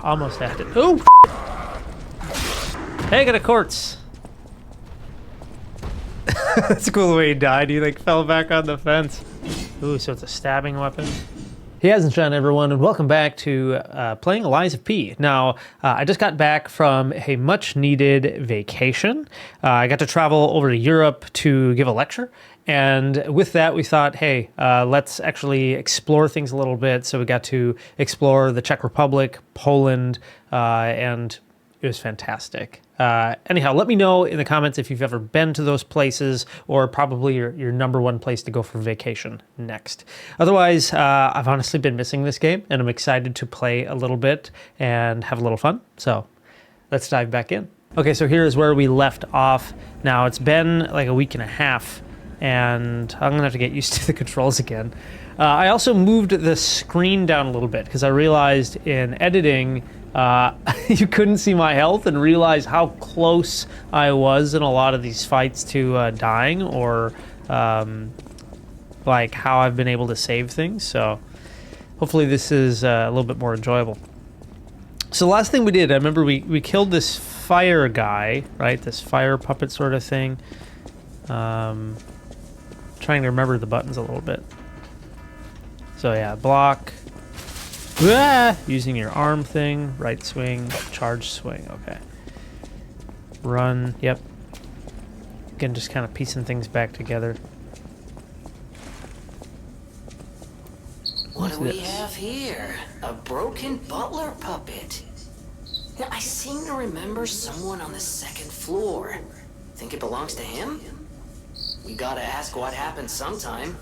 Almost had it. Oh! Hey, I got a quartz. That's a cool way he died. He like fell back on the fence. Ooh, so it's a stabbing weapon. Hey, Eisenstein, everyone, and welcome back to playing Lies of P. Now, I just got back from a much-needed vacation. I got to travel over to Europe to give a lecture, and with that, we thought, hey, let's actually explore things a little bit. So we got to explore the Czech Republic, Poland, and it was fantastic. Anyhow, let me know in the comments if you've ever been to those places or probably your number one place to go for vacation next. Otherwise, I've honestly been missing this game and I'm excited to play a little bit and have a little fun. So let's dive back in. Okay, so here is where we left off. Now it's been like a week and a half and I'm gonna have to get used to the controls again. I also moved the screen down a little bit because I realized in editing you couldn't see my health and realize how close I was in a lot of these fights to dying or like how I've been able to save things. So hopefully this is a little bit more enjoyable. So the last thing we did, I remember we killed this fire guy, right? This fire puppet sort of thing. Trying to remember the buttons a little bit. So yeah, block. Using your arm thing, right swing, charge swing, okay. Run, yep. Again, just kind of piecing things back together. What do we have here? A broken butler puppet. Now, I seem to remember someone on the second floor. Think it belongs to him? We gotta ask what happened sometime.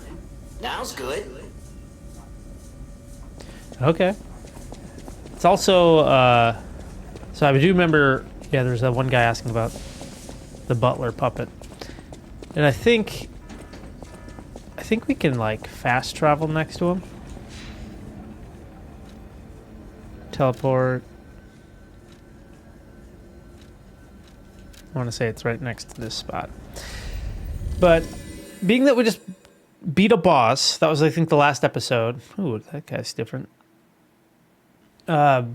Now's good. Okay. It's also, so I do remember, yeah, there's that one guy asking about the butler puppet. And I think we can, like, fast travel next to him. Teleport. I want to say it's right next to this spot. But being that we just beat a boss, that was, I think, the last episode. Ooh, that guy's different. I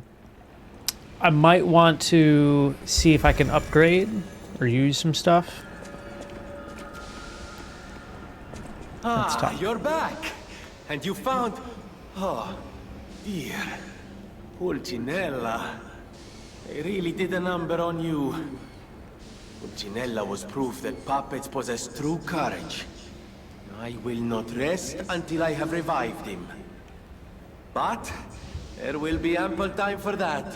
might want to see if I can upgrade or use some stuff. Let's talk. You're back! And you found... Oh, dear. Pulcinella. They really did a number on you. Pulcinella was proof that puppets possess true courage. I will not rest until I have revived him. But... there will be ample time for that.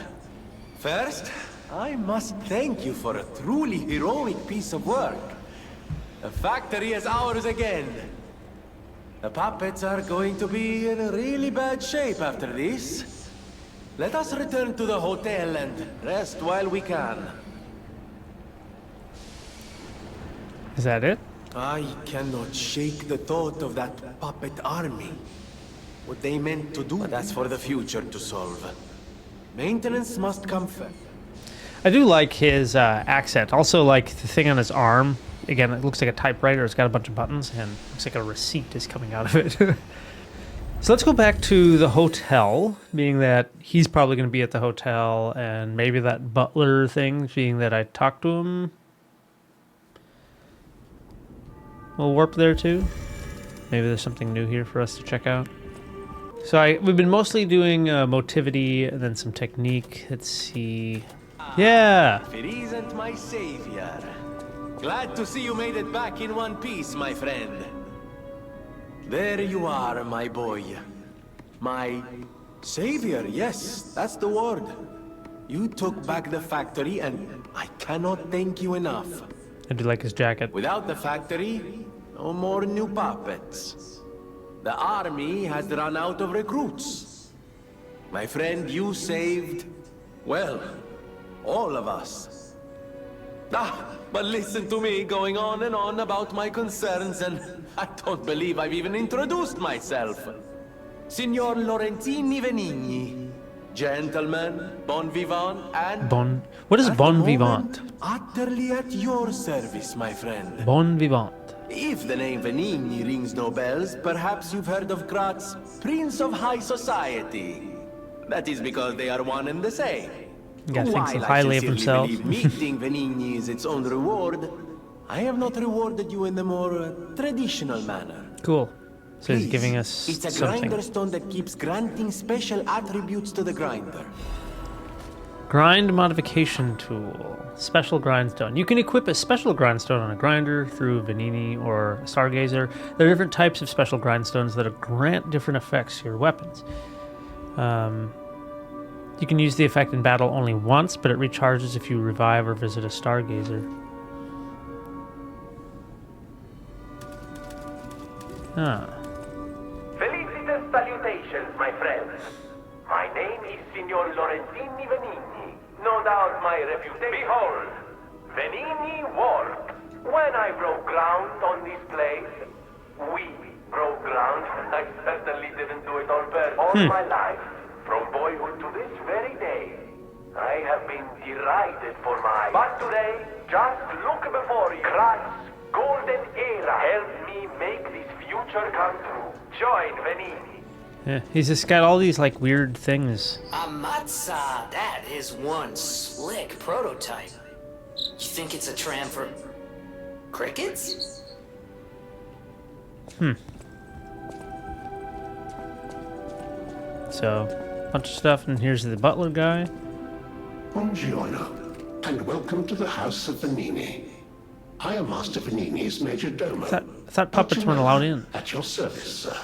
First, I must thank you for a truly heroic piece of work. The factory is ours again. The puppets are going to be in really bad shape after this. Let us return to the hotel and rest while we can. Is that it? I cannot shake the thought of that puppet army. What they meant to do, that's for the future to solve. Maintenance must come first. I do like his accent. Also like the thing on his arm. Again, it looks like a typewriter. It's got a bunch of buttons and looks like a receipt is coming out of it. So let's go back to the hotel, being that he's probably going to be at the hotel and maybe that butler thing, being that I talked to him. We'll warp there too. Maybe there's something new here for us to check out. So we've been mostly doing motivity and then some technique. Let's see. Yeah! If it isn't my savior. Glad to see you made it back in one piece, my friend. There you are, my boy. My savior, yes, that's the word. You took back the factory and I cannot thank you enough. I do like his jacket. Without the factory, no more new puppets. The army has run out of recruits. My friend, you saved, well, all of us. But listen to me going on and on about my concerns, and I don't believe I've even introduced myself. Signor Lorenzini Venigni, gentleman, bon vivant, and... What is bon vivant? Utterly at your service, my friend. Bon vivant. If the name Venigni rings no bells, perhaps you've heard of Krat's Prince of High Society. That is because they are one and the same. You gotta think so While highly I of sincerely himself. believe meeting Venigni is its own reward, I have not rewarded you in the more traditional manner. Cool. So he's Please, giving us it's a something. grinder stone that keeps granting special attributes to the grinder. Grind modification tool. Special grindstone. You can equip a special grindstone on a grinder through Venigni or a Stargazer. There are different types of special grindstones that grant different effects to your weapons. You can use the effect in battle only once, but it recharges if you revive or visit a Stargazer. Felicitous salutations, my friends. My name is Signor Lorenzini Venigni. No doubt my reputation. Behold, Venigni worked. When I broke ground on this place, we broke ground. I certainly didn't do it on purpose. All my life, from boyhood to this very day, I have been derided for my... But today, just look before you. Krat's golden era helped me make this future come true. Join Venigni. Yeah, he's just got all these like weird things. Amatsa, that is one slick prototype. You think it's a tram for crickets? So, bunch of stuff, and here's the butler guy. Buongiorno, and welcome to the House of Venigni. I am Master Venigni's major domo. I thought puppets weren't allowed in. At your service, sir.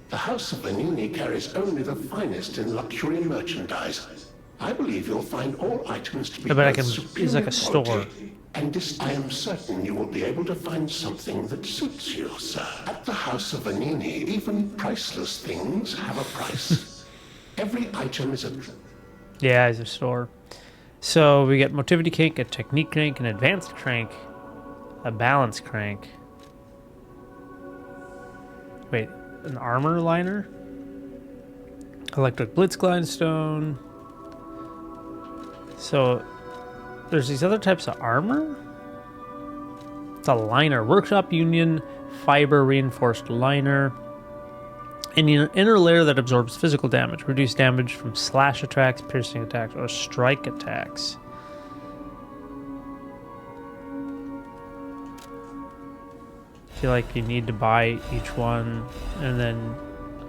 The House of Venigni carries only the finest in luxury merchandise. I believe you'll find all items to be I bet I both can- superior it's like a store. quality, and I am certain you will be able to find something that suits you, sir. At the House of Venigni, even priceless things have a price. Every item is a... Yeah, it's a store. So we get motivity crank, a technique crank, an advanced crank, a balance crank. Wait, an armor liner? Electric blitz grindstone. So there's these other types of armor? It's a liner. Workshop Union fiber reinforced liner. And an inner layer that absorbs physical damage. Reduce damage from slash attacks, piercing attacks, or strike attacks. I feel like you need to buy each one and then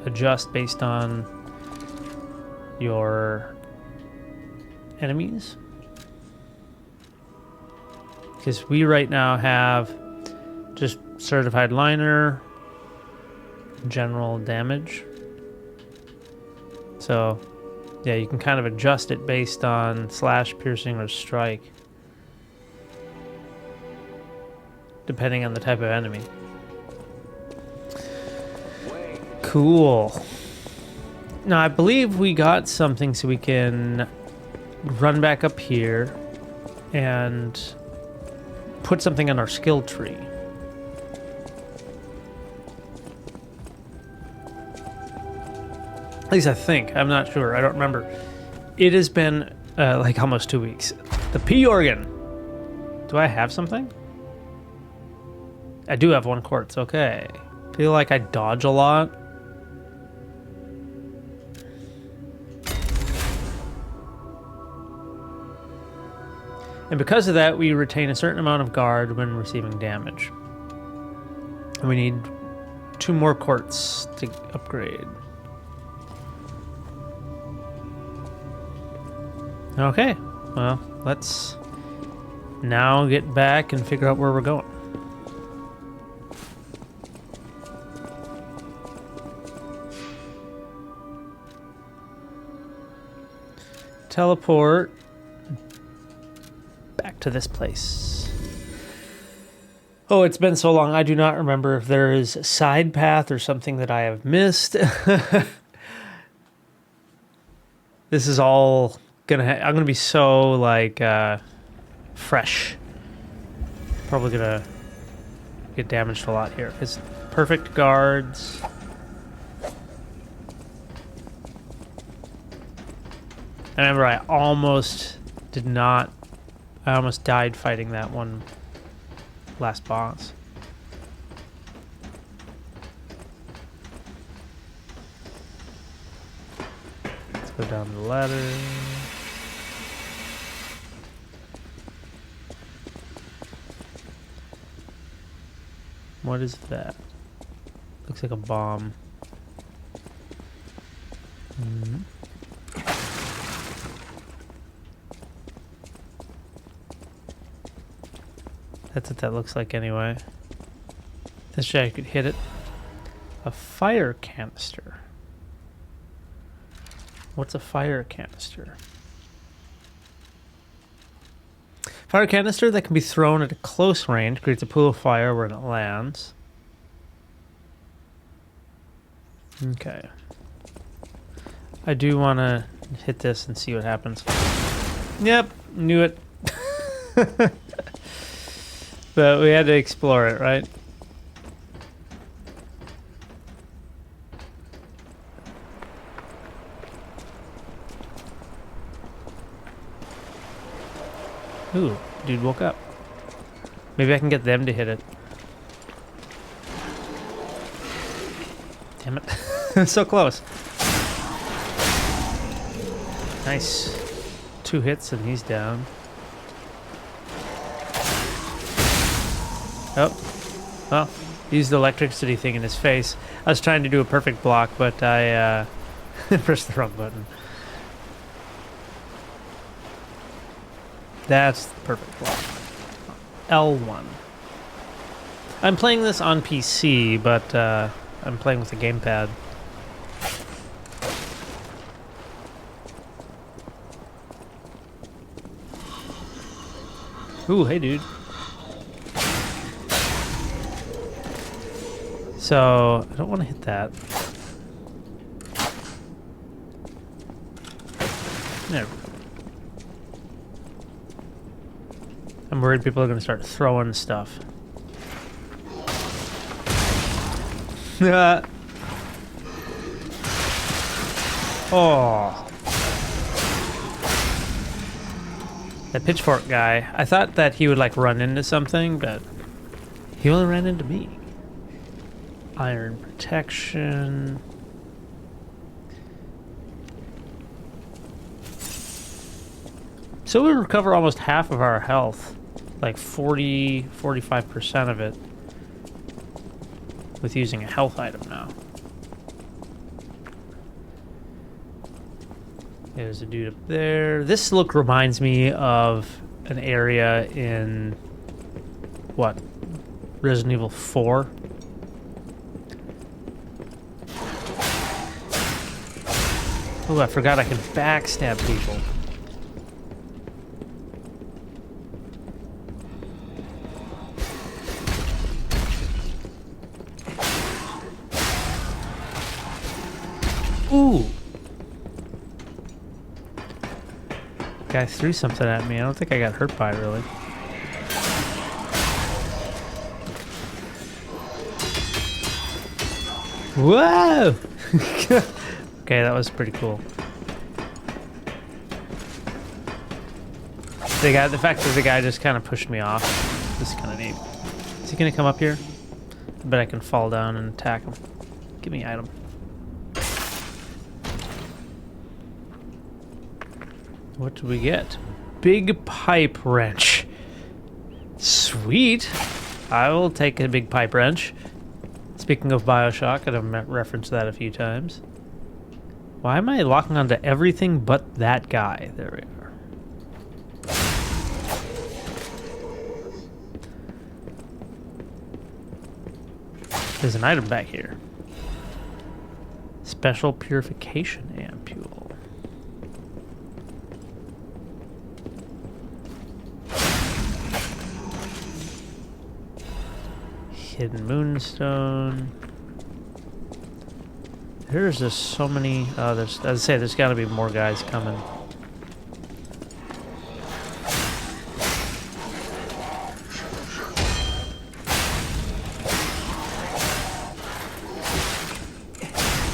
adjust based on your enemies. Because we right now have just certified liner, general damage. So yeah, you can kind of adjust it based on slash, piercing, or strike, depending on the type of enemy. Cool. Now I believe we got something so we can run back up here and put something on our skill tree. At least I think. I'm not sure. I don't remember. It has been like almost 2 weeks. The P organ. Do I have something? I do have 1 quartz. Okay. Feel like I dodge a lot. And because of that, we retain a certain amount of guard when receiving damage. And we need 2 more quartz to upgrade. Okay, well, let's now get back and figure out where we're going. Teleport back to this place. Oh, it's been so long, I do not remember if there is a side path or something that I have missed. This is all gonna I'm gonna be so like fresh. Probably gonna get damaged a lot here. It's perfect guards. I remember I almost died fighting that one last boss. Go down the ladder. What is that? Looks like a bomb. That's what that looks like anyway. This guy could hit it. A fire canister. What's a fire canister? Fire canister that can be thrown at a close range creates a pool of fire when it lands. Okay. I do want to hit this and see what happens. Yep, knew it. But we had to explore it, right? Ooh, dude woke up. Maybe I can get them to hit it. Damn it. So close. Nice. 2 hits and he's down. Oh. Well, used the electricity thing in his face. I was trying to do a perfect block, but I pressed the wrong button. That's the perfect block. L1. I'm playing this on PC, but I'm playing with a gamepad. Ooh, hey dude. So, I don't want to hit that. There we go. I'm worried people are going to start throwing stuff. Oh. That pitchfork guy, I thought that he would like run into something, but he only ran into me. Iron protection. So we recover almost half of our health, like 45% of it, with using a health item now. There's a dude up there. This look reminds me of an area in, what, Resident Evil 4? Oh, I forgot I can backstab people. Ooh! Guy threw something at me. I don't think I got hurt by it, really. Whoa! Okay, that was pretty cool. The fact that the guy just kind of pushed me off is kind of neat. Is he gonna come up here? I bet I can fall down and attack him. Give me an item. What do we get? Big pipe wrench. Sweet. I will take a big pipe wrench. Speaking of BioShock, I've referenced that a few times. Why am I locking onto everything but that guy? There we are. There's an item back here. Special purification ampule. Hidden moonstone. There's just so many. As I say, there's got to be more guys coming.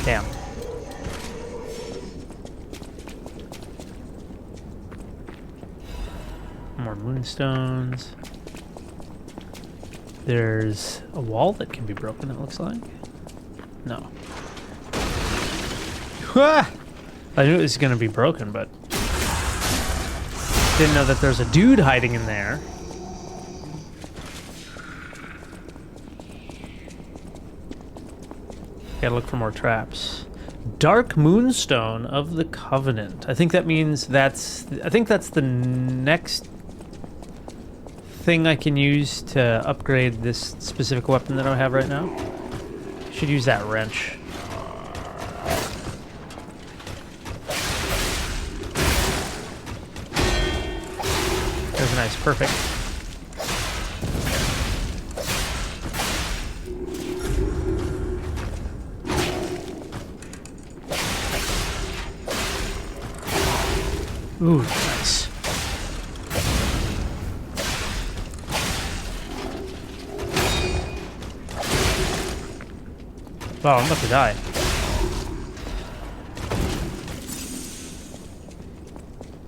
Damn. More moonstones. There's a wall that can be broken, it looks like. No. Ah! I knew it was gonna be broken, but didn't know that there's a dude hiding in there. Gotta look for more traps. Dark Moonstone of the Covenant. I think that means that's the next thing I can use to upgrade this specific weapon that I have right now. Should use that wrench. There's a nice perfect. Ooh, nice. Wow, I'm about to die.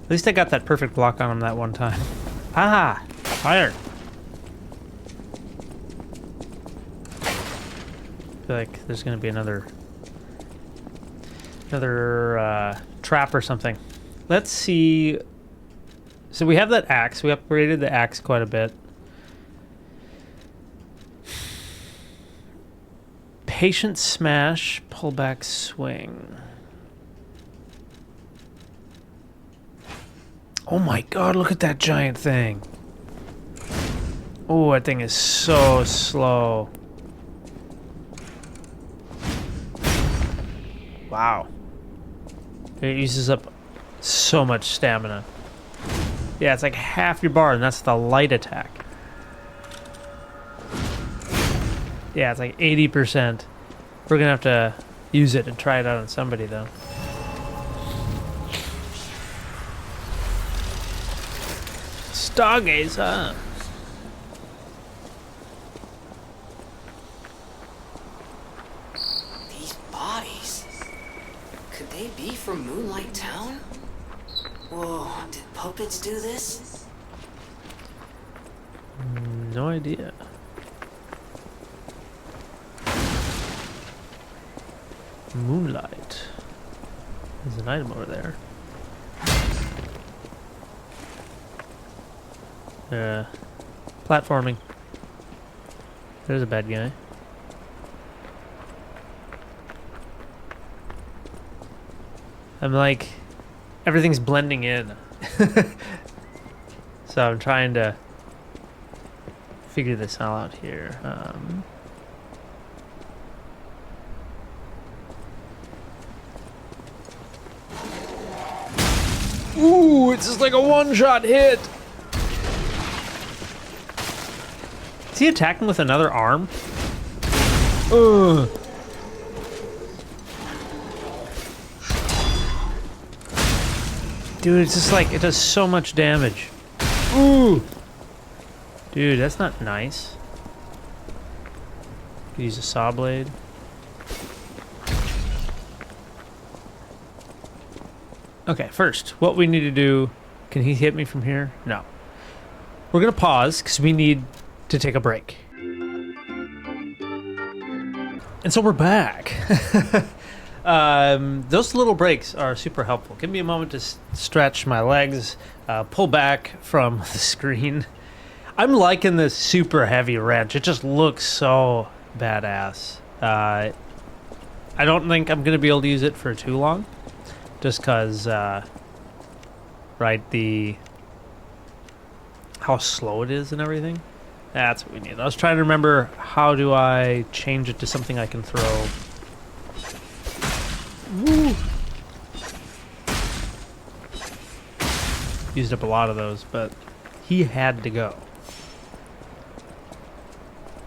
At least I got that perfect block on him that one time. Ah! Fire! I feel like there's gonna be another trap or something. Let's see. So we have that axe. We upgraded the axe quite a bit. Patient smash, pullback swing. Oh my god, look at that giant thing. Oh, that thing is so slow. Wow. It uses up so much stamina. Yeah, it's like half your bar, and that's the light attack. Yeah, it's like 80%. We're gonna have to use it and try it out on somebody, though. Stargazer. These bodies. Could they be from Moonlight Town? Whoa, did puppets do this? No idea. Moonlight. There's an item over there. Platforming. There's a bad guy. I'm like, everything's blending in. So I'm trying to figure this all out here. Ooh, it's just like a one-shot hit. Is he attacking with another arm? Ugh. Dude, it's just like, it does so much damage. Ooh. Dude, that's not nice. Could use a saw blade. Okay, first, what we need to do... Can he hit me from here? No. We're gonna pause, because we need to take a break. And so we're back. Those little breaks are super helpful. Give me a moment to stretch my legs, pull back from the screen. I'm liking this super heavy wrench. It just looks so badass. I don't think I'm gonna be able to use it for too long. Just because, right, how slow it is and everything. That's what we need. I was trying to remember, how do I change it to something I can throw? Woo! Used up a lot of those, but he had to go.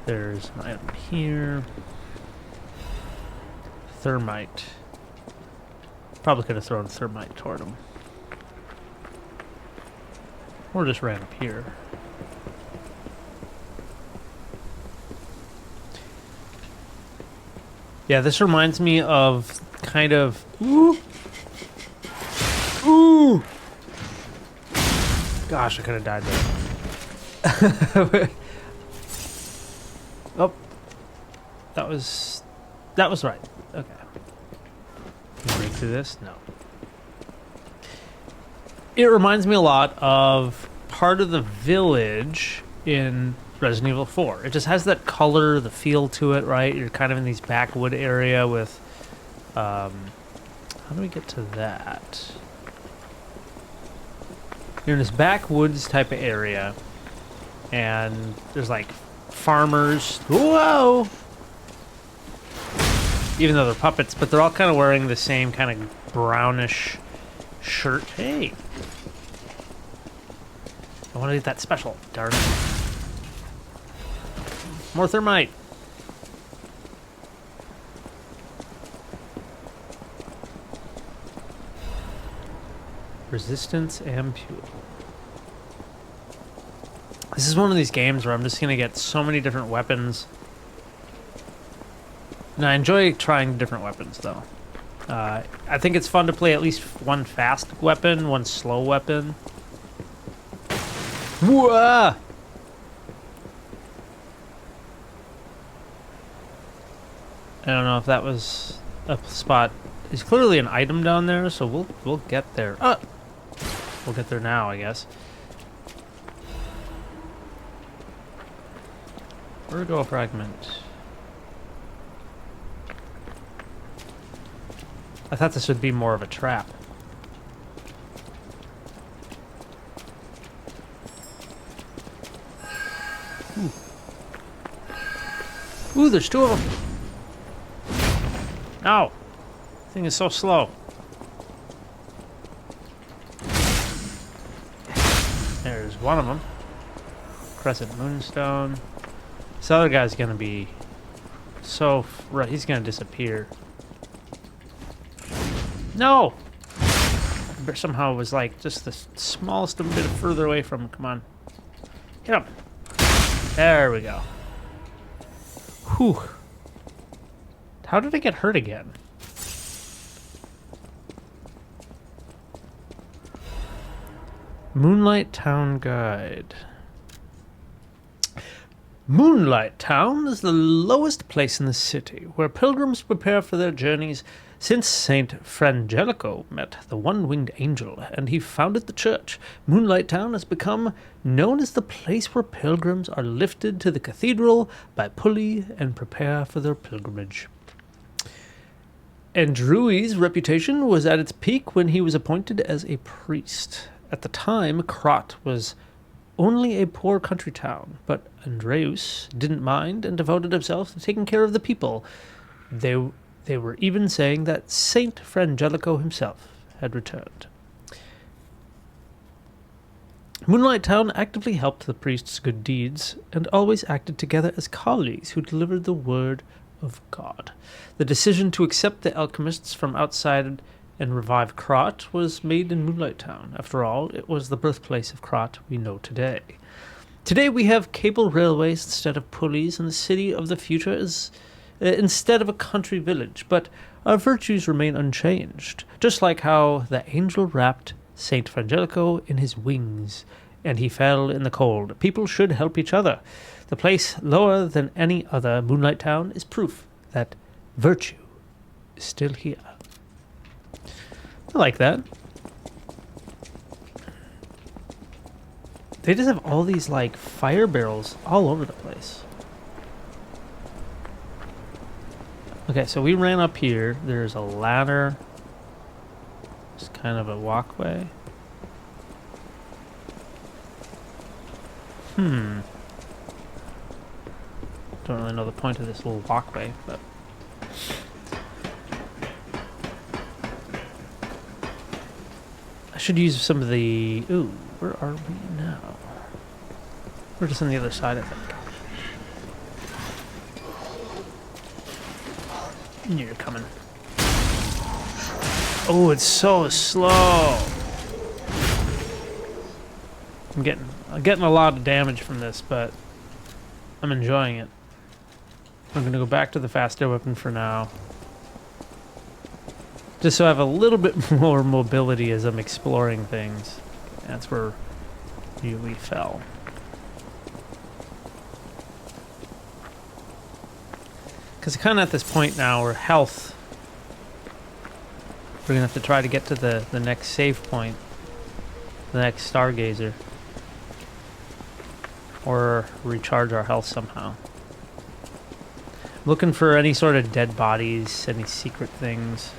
There's an item here. Thermite. Probably could have thrown thermite toward him. Or just ran up here. Yeah, this reminds me of kind of... Ooh! Ooh! Gosh, I could have died there. Oh. That was right. Okay. Can you break through this? No. It reminds me a lot of part of the village in Resident Evil 4. It just has that color, the feel to it, right? You're kind of in these backwood area with... how do we get to that? You're in this backwoods type of area, and there's like farmers. Whoa! Even though they're puppets, but they're all kind of wearing the same kind of brownish shirt. Hey! I want to get that special. Darn it. More thermite. Resistance ampule. This is one of these games where I'm just going to get so many different weapons. And I enjoy trying different weapons, though. I think it's fun to play at least one fast weapon, one slow weapon. Whoa! I don't know if that was a spot. There's clearly an item down there, so we'll get there. We'll get there now, I guess. Virgo fragment. I thought this would be more of a trap. Ooh, there's two of them. No. Thing is so slow. There's one of them. Crescent Moonstone. This other guy's gonna be so... Right, he's gonna disappear. No! But somehow it was like just the smallest bit further away from him. Come on. Hit him. There we go. Whew. How did I get hurt again? Moonlight Town Guide. Moonlight Town is the lowest place in the city, where pilgrims prepare for their journeys since Saint Frangelico met the one-winged angel, and he founded the church. Moonlight Town has become known as the place where pilgrims are lifted to the cathedral by pulley and prepare for their pilgrimage. Andrew's reputation was at its peak when he was appointed as a priest. At the time, Krat was only a poor country town, but Andreus didn't mind and devoted himself to taking care of the people. They were even saying that Saint Frangelico himself had returned. Moonlight Town actively helped the priest's good deeds and always acted together as colleagues who delivered the word of God. The decision to accept the alchemists from outside and revive Krat was made in Moonlight Town. After all, it was the birthplace of Krat we know today. Today we have cable railways instead of pulleys, and the city of the future is instead of a country village, but our virtues remain unchanged, just like how the angel wrapped Saint Frangelico in his wings, and he fell in the cold. People should help each other. The place lower than any other, Moonlight Town, is proof that virtue is still here. I like that. They just have all these, like, fire barrels all over the place. Okay, so we ran up here. There's a ladder. It's kind of a walkway. Don't really know the point of this little walkway, but... I should use some of the... Ooh, where are we now? We're just on the other side, I think. You're coming. Oh, it's so slow. I'm getting a lot of damage from this, but I'm enjoying it. I'm gonna go back to the faster weapon for now. Just so I have a little bit more mobility as I'm exploring things. That's where we fell. Because kind of at this point now where health, we're going to have to try to get to the next save point. the next stargazer. Or recharge our health somehow. Looking for any sort of dead bodies, any secret things.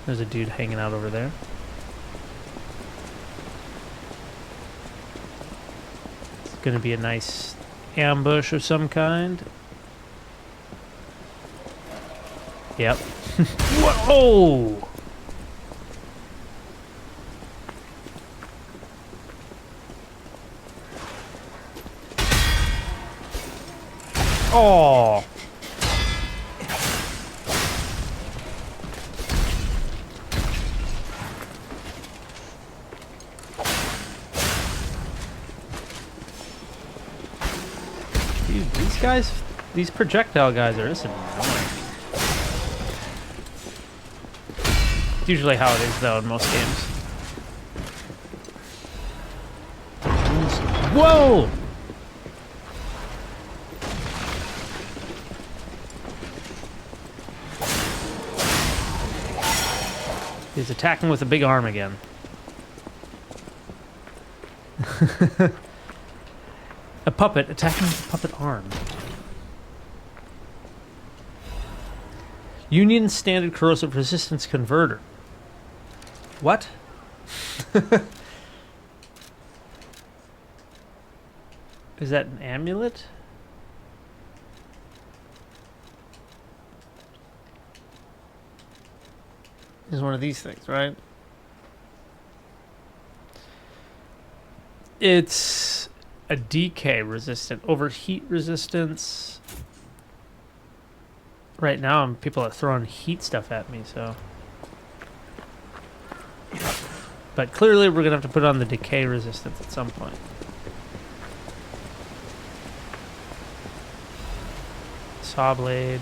There's a dude hanging out over there. It's gonna be a nice ambush of some kind. Yep. Whoa! Oh! Dude, these guys, these projectile guys are just annoying. It's usually how it is, though, in most games. Whoa! He's attacking with a big arm again. A puppet attacking with a puppet arm. Union Standard Corrosive Resistance Converter. What? Is that an amulet? Is one of these things, right? It's a decay resistant, overheat resistance. Right now, people are throwing heat stuff at me, so. But clearly, we're gonna have to put on the decay resistance at some point. Saw blade.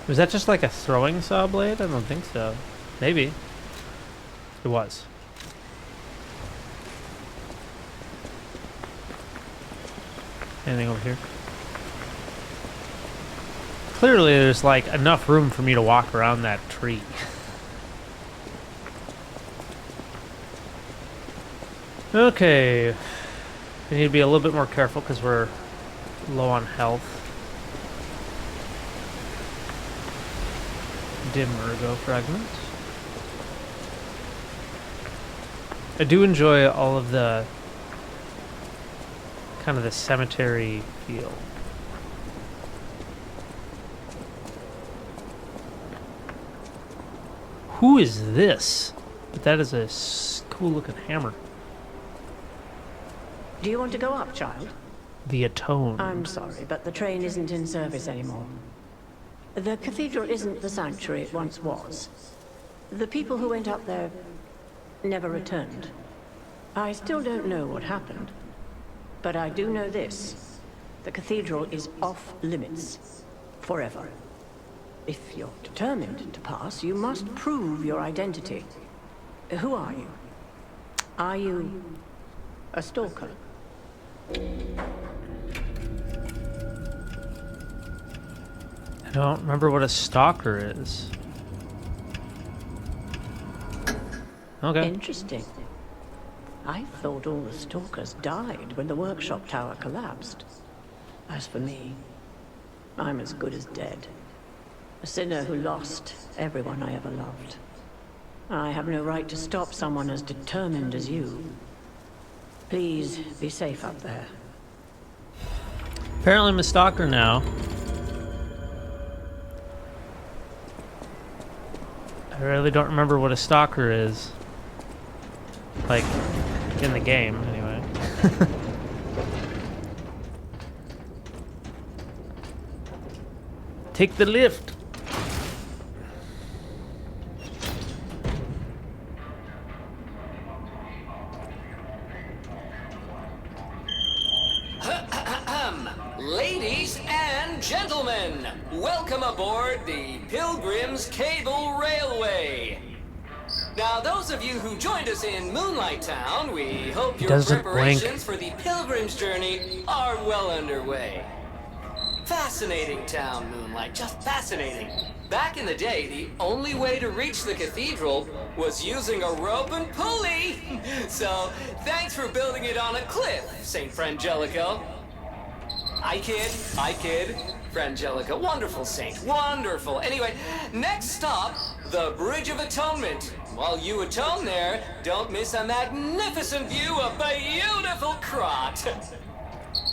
Was that just like a throwing saw blade? I don't think so. Maybe. It was. Anything over here? Clearly there's like enough room for me to walk around that tree. Okay. We need to be a little bit more careful because we're low on health. Dim ergo fragment. I do enjoy all of the kind of the cemetery feel. Who is this? But that is a cool looking hammer. Do you want to go up, child? The Atone. I'm sorry, but the train isn't in service anymore. The cathedral isn't the sanctuary it once was. The people who went up there never returned. I still don't know what happened, but I do know this. The cathedral is off limits. Forever. If you're determined to pass, you must prove your identity. Who are you? Are you a stalker? I don't remember what a stalker is. Okay. Interesting. I thought all the stalkers died when the workshop tower collapsed. As for me, I'm as good as dead. A sinner who lost everyone I ever loved. I have no right to stop someone as determined as you. Please be safe up there. Apparently I'm a stalker now. I really don't remember what a stalker is. Like, in the game, anyway. Take the lift. Ladies and gentlemen, welcome aboard the Pilgrim's Cable Railway. Now, those of you who joined us in Moonlight Town, we hope your preparations for the Pilgrim's journey are well underway. Fascinating town, Moonlight, just fascinating. Back in the day, the only way to reach the cathedral was using a rope and pulley. So, thanks for building it on a cliff, Saint Frangelico. I kid. Frangelica, wonderful saint, wonderful. Anyway, next stop, the Bridge of Atonement. While you atone there, don't miss a magnificent view of beautiful Krat.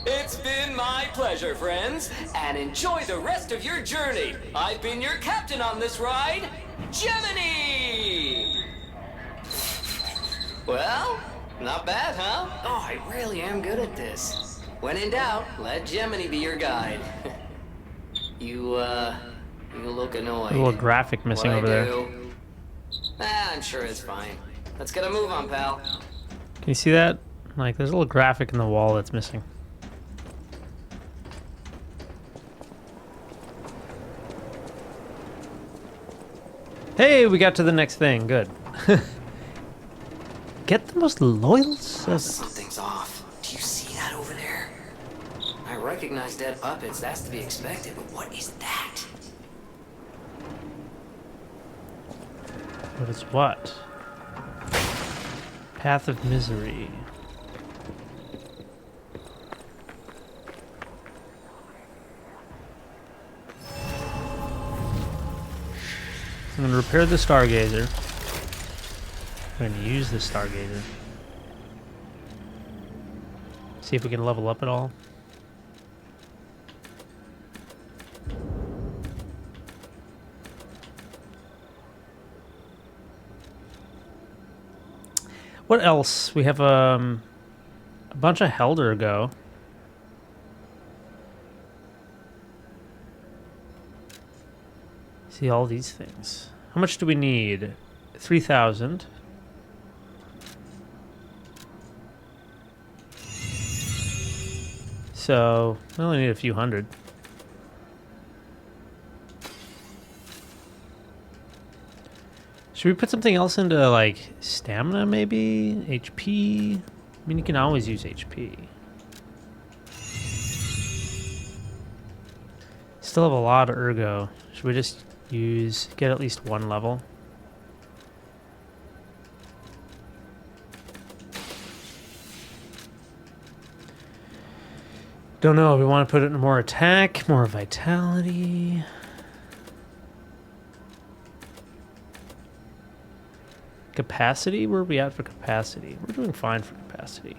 It's been my pleasure, friends, and enjoy the rest of your journey. I've been your captain on this ride, Gemini! Well, not bad, huh? Oh, I really am good at this. When in doubt, let Gemini be your guide. You look annoyed. A little graphic missing over there. I'm sure it's fine. Let's get a move on, pal. Can you see that? Like, there's a little graphic in the wall that's missing. Hey, we got to the next thing. Good. Get the most loyal Something's off. Do you see that over there? I recognize dead puppets. That's to be expected. But what is that? What is what? Path of Misery. I'm going to repair the Stargazer. I'm going to use the Stargazer. See if we can level up at all. What else? We have a bunch of Helder go. See all these things. How much do we need? 3,000. So we only need a few hundred. Should we put something else into, like, stamina, maybe? HP? I mean, you can always use HP. Still have a lot of ergo. Should we just get at least one level? Don't know. We want to put it in more attack, more vitality. Capacity? Where are we at for capacity? We're doing fine for capacity.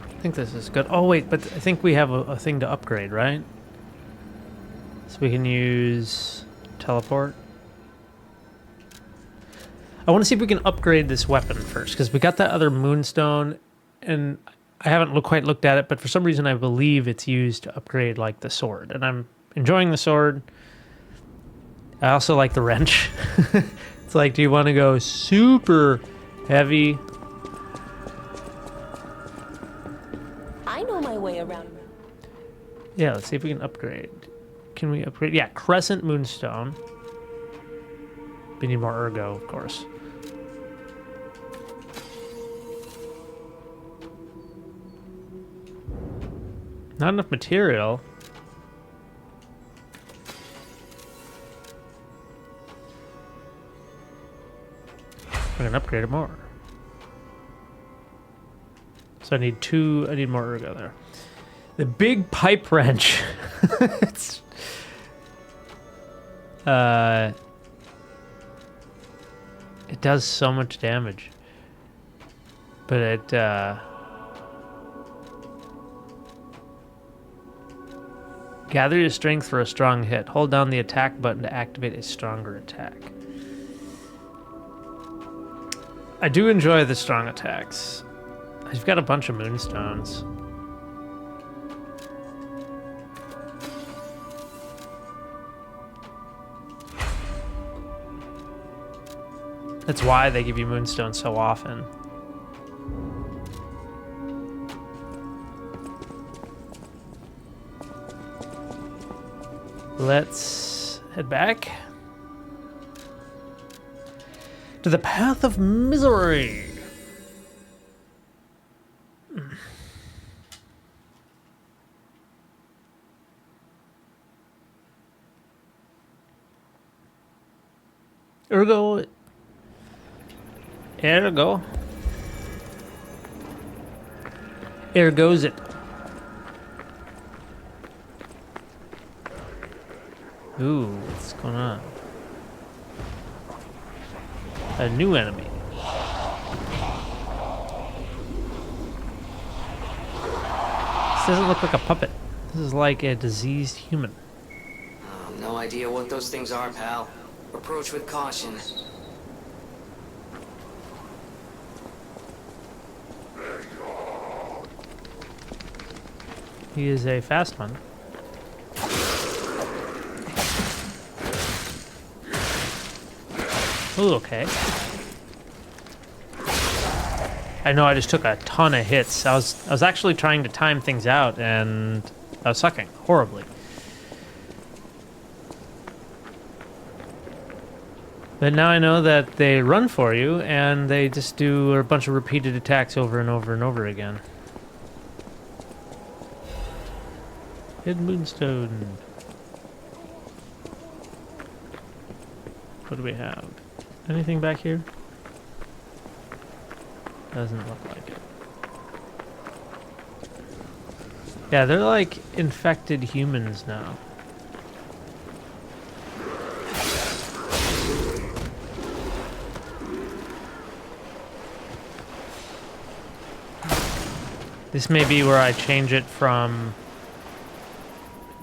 I think this is good. Oh, wait, but I think we have a thing to upgrade, right? So we can use teleport. I want to see if we can upgrade this weapon first, because we got that other moonstone, and I haven't quite looked at it, but for some reason I believe it's used to upgrade, like, the sword. And I'm enjoying the sword. I also like the wrench. It's like, do you want to go super heavy? I know my way around. Yeah, let's see if we can upgrade. Can we upgrade? Yeah, Crescent Moonstone. We need more ergo, of course. Not enough material. We're gonna upgrade it more. So I need more ergo there. The big pipe wrench. It's it does so much damage. But it gather your strength for a strong hit. Hold down the attack button to activate a stronger attack. I do enjoy the strong attacks. I've got a bunch of moonstones. That's why they give you moonstones so often. Let's head back. to the path of misery. Ergo. Ergo's it. Ooh, what's going on? A new enemy. This doesn't look like a puppet. This is like a diseased human. No idea what those things are, pal. Approach with caution. He is a fast one. Ooh, okay. I know I just took a ton of hits. I was actually trying to time things out, and I was sucking horribly. But now I know that they run for you, and they just do a bunch of repeated attacks over and over and over again. Hidden Moonstone. What do we have? Anything back here? Doesn't look like it. Yeah, they're like infected humans now. This may be where I change it from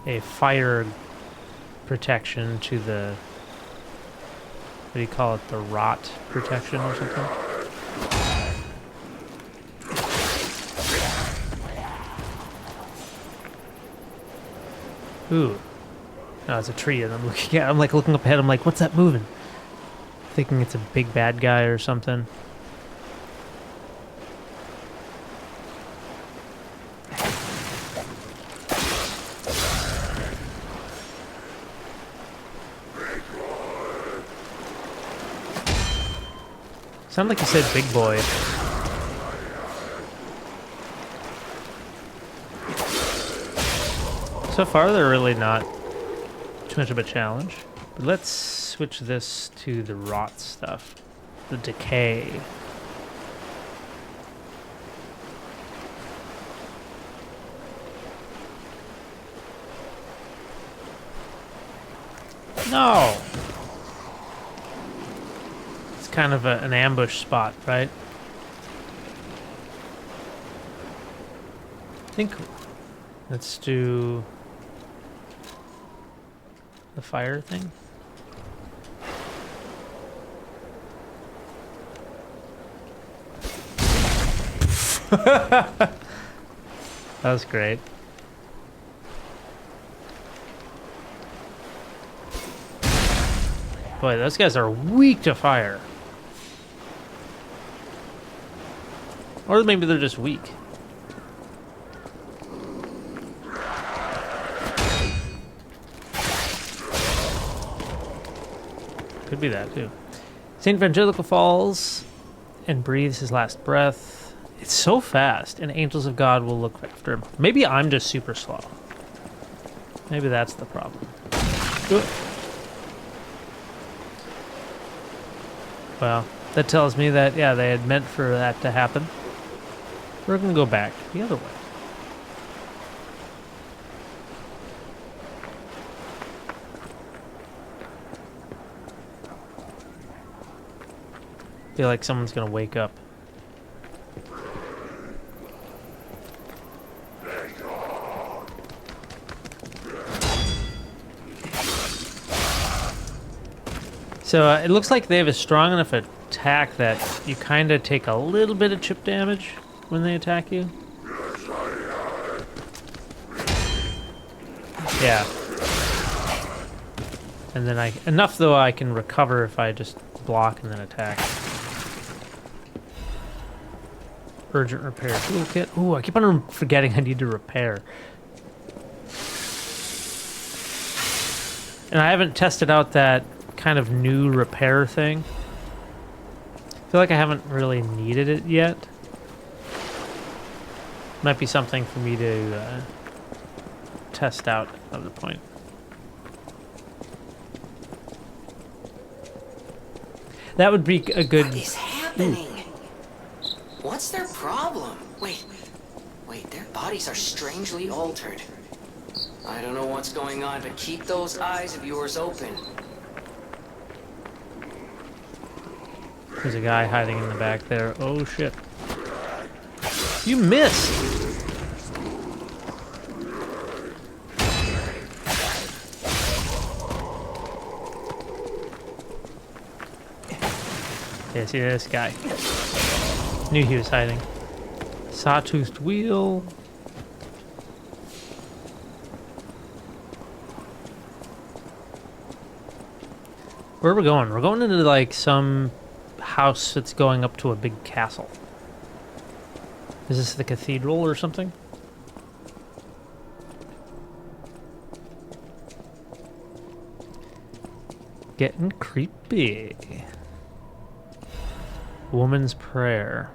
a fire protection to the, what do you call it, the rot protection or something? Ooh. No, it's a tree and I'm looking at, I'm like looking up ahead, I'm like, what's that moving? Thinking it's a big bad guy or something. Sounded like you said big boy. So far, they're really not too much of a challenge. But let's switch this to the rot stuff. The decay. No! Kind of an ambush spot, right? I think let's do the fire thing. That was great. Boy, those guys are weak to fire. Or maybe they're just weak. Could be that too. St. Evangelical falls and breathes his last breath. It's so fast, and angels of God will look after him. Maybe I'm just super slow. Maybe that's the problem. Well, that tells me that, yeah, they had meant for that to happen. We're going to go back the other way. Feel like someone's going to wake up. So it looks like they have a strong enough attack that you kind of take a little bit of chip damage when they attack you. Yeah. And then enough though I can recover if I just block and then attack. Urgent repair toolkit. Ooh, I keep on forgetting I need to repair. And I haven't tested out that kind of new repair thing. feel like I haven't really needed it yet. Might be something for me to test out at another point. That would be a good... What is happening? What's their problem? Wait, their bodies are strangely altered. I don't know what's going on, but keep those eyes of yours open. There's a guy hiding in the back there. Oh shit. You missed! Yeah, see this guy. Knew he was hiding. Sawtoothed wheel. Where are we going? We're going into like some house that's going up to a big castle. Is this the cathedral or something? Getting creepy. Woman's prayer.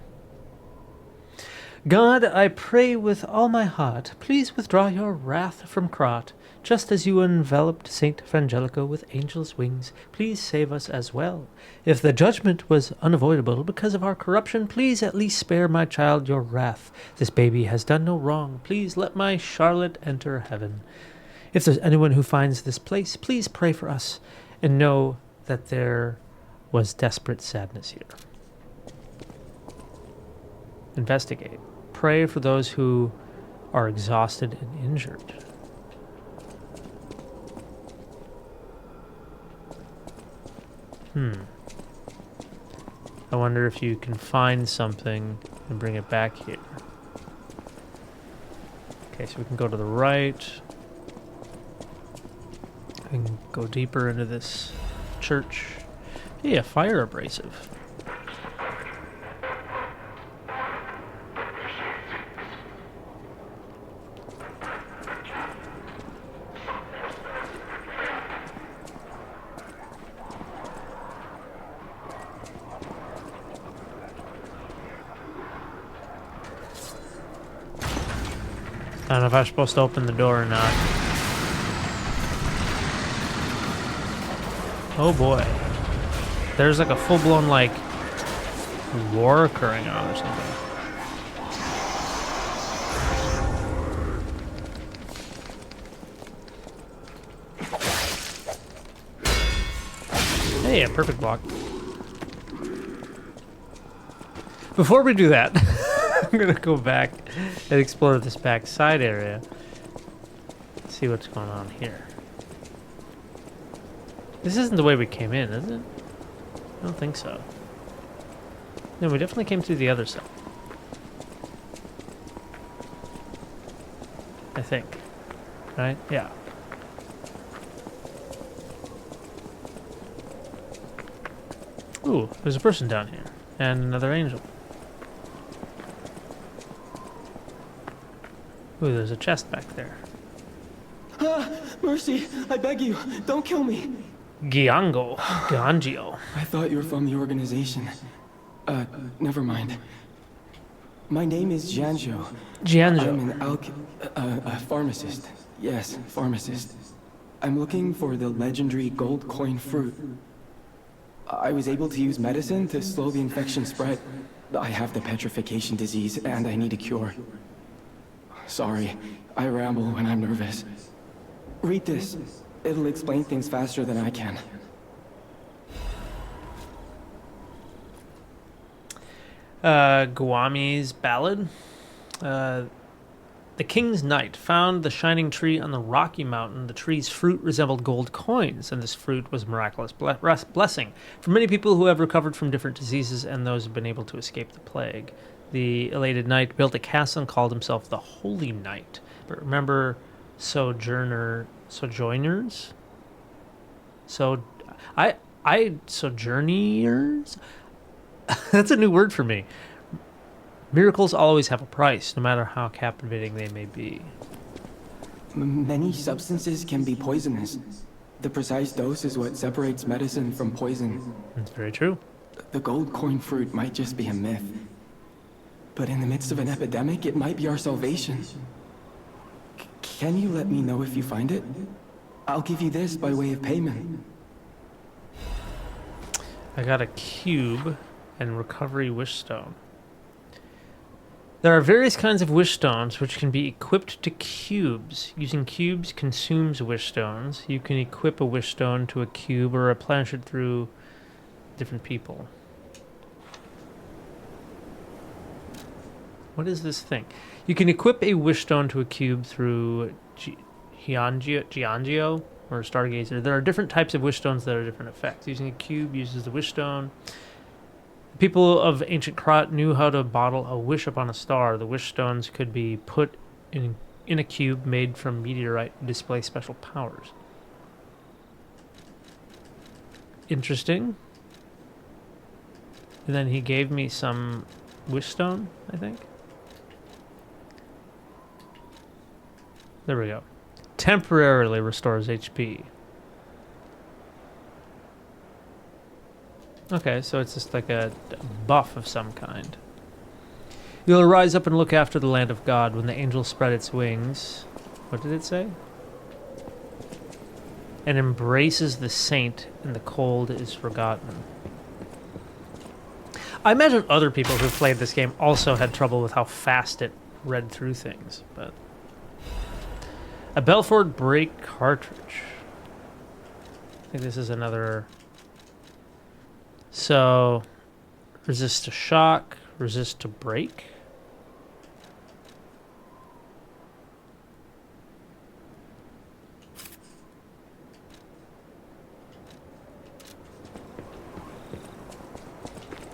God, I pray with all my heart, please withdraw your wrath from Krat, just as you enveloped Saint Frangelico with angels' wings. Please save us as well. If the judgment was unavoidable because of our corruption, please at least spare my child your wrath. This baby has done no wrong. Please let my Charlotte enter heaven. If there's anyone who finds this place, please pray for us and know that there was desperate sadness here. Investigate. Pray for those who are exhausted and injured. I wonder if you can find something and bring it back here. Okay, so we can go to the right. We can go deeper into this church. Yeah, fire abrasive. I don't know if I'm supposed to open the door or not. Oh boy. There's like a full-blown like war occurring on or something. Hey, a perfect block. Before we do that, I'm gonna go back and explore this back side area. See what's going on here. This isn't the way we came in, is it? I don't think so. No, we definitely came through the other side. I think. Right? Yeah. Ooh, there's a person down here. And another angel. Ooh, there's a chest back there. Mercy, I beg you, don't kill me. Gangio. I thought you were from the organization. Never mind. My name is Janjo. I'm an pharmacist. Yes, pharmacist. I'm looking for the legendary gold coin fruit. I was able to use medicine to slow the infection spread. I have the petrification disease and I need a cure. Sorry, I ramble when I'm nervous. Read this. It'll explain things faster than I can. Guami's Ballad. The King's Knight found the shining tree on the rocky mountain. The tree's fruit resembled gold coins, and this fruit was a miraculous blessing for many people who have recovered from different diseases and those who have been able to escape the plague. The elated knight built a castle and called himself the Holy Knight. But remember, sojourners? Sojourners? That's a new word for me. Miracles always have a price, no matter how captivating they may be. Many substances can be poisonous. The precise dose is what separates medicine from poison. That's very true. The gold coin fruit might just be a myth. But in the midst of an epidemic, it might be our salvation. Can you let me know if you find it? I'll give you this by way of payment. I got a cube and recovery wish stone. There are various kinds of wish stones which can be equipped to cubes. Using cubes consumes wish stones. You can equip a wish stone to a cube or replenish it through different people. What is this thing? You can equip a wish stone to a cube through Giangio or Stargazer. There are different types of wish stones that are different effects. Using a cube uses the wish stone. The people of ancient Krat knew how to bottle a wish upon a star. The wish stones could be put in a cube made from meteorite to display special powers. Interesting. And then he gave me some wish stone, I think. There we go. Temporarily restores HP. Okay, so it's just like a buff of some kind. You'll rise up and look after the land of God when the angel spread its wings. What did it say? And embraces the saint, and the cold is forgotten. I imagine other people who played this game also had trouble with how fast it read through things, but... A Belford break cartridge. I think this is another... So, resist to shock, resist to break.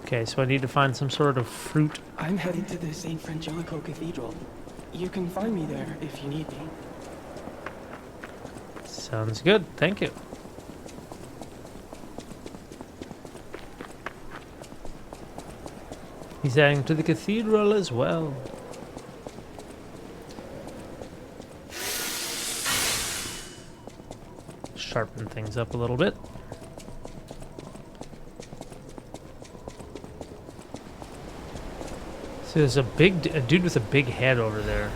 Okay, so I need to find some sort of fruit. I'm headed to the St. Frangelico Cathedral. You can find me there if you need me. Sounds good, thank you. He's heading to the cathedral as well. Sharpen things up a little bit. So there's a dude with a big head over there.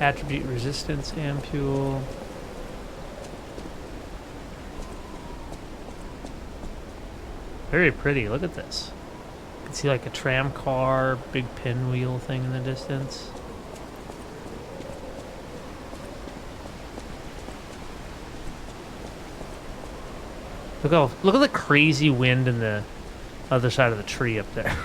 Attribute resistance, ampule. Very pretty, look at this. You can see like a tram car, big pinwheel thing in the distance. Look at the crazy wind in the other side of the tree up there.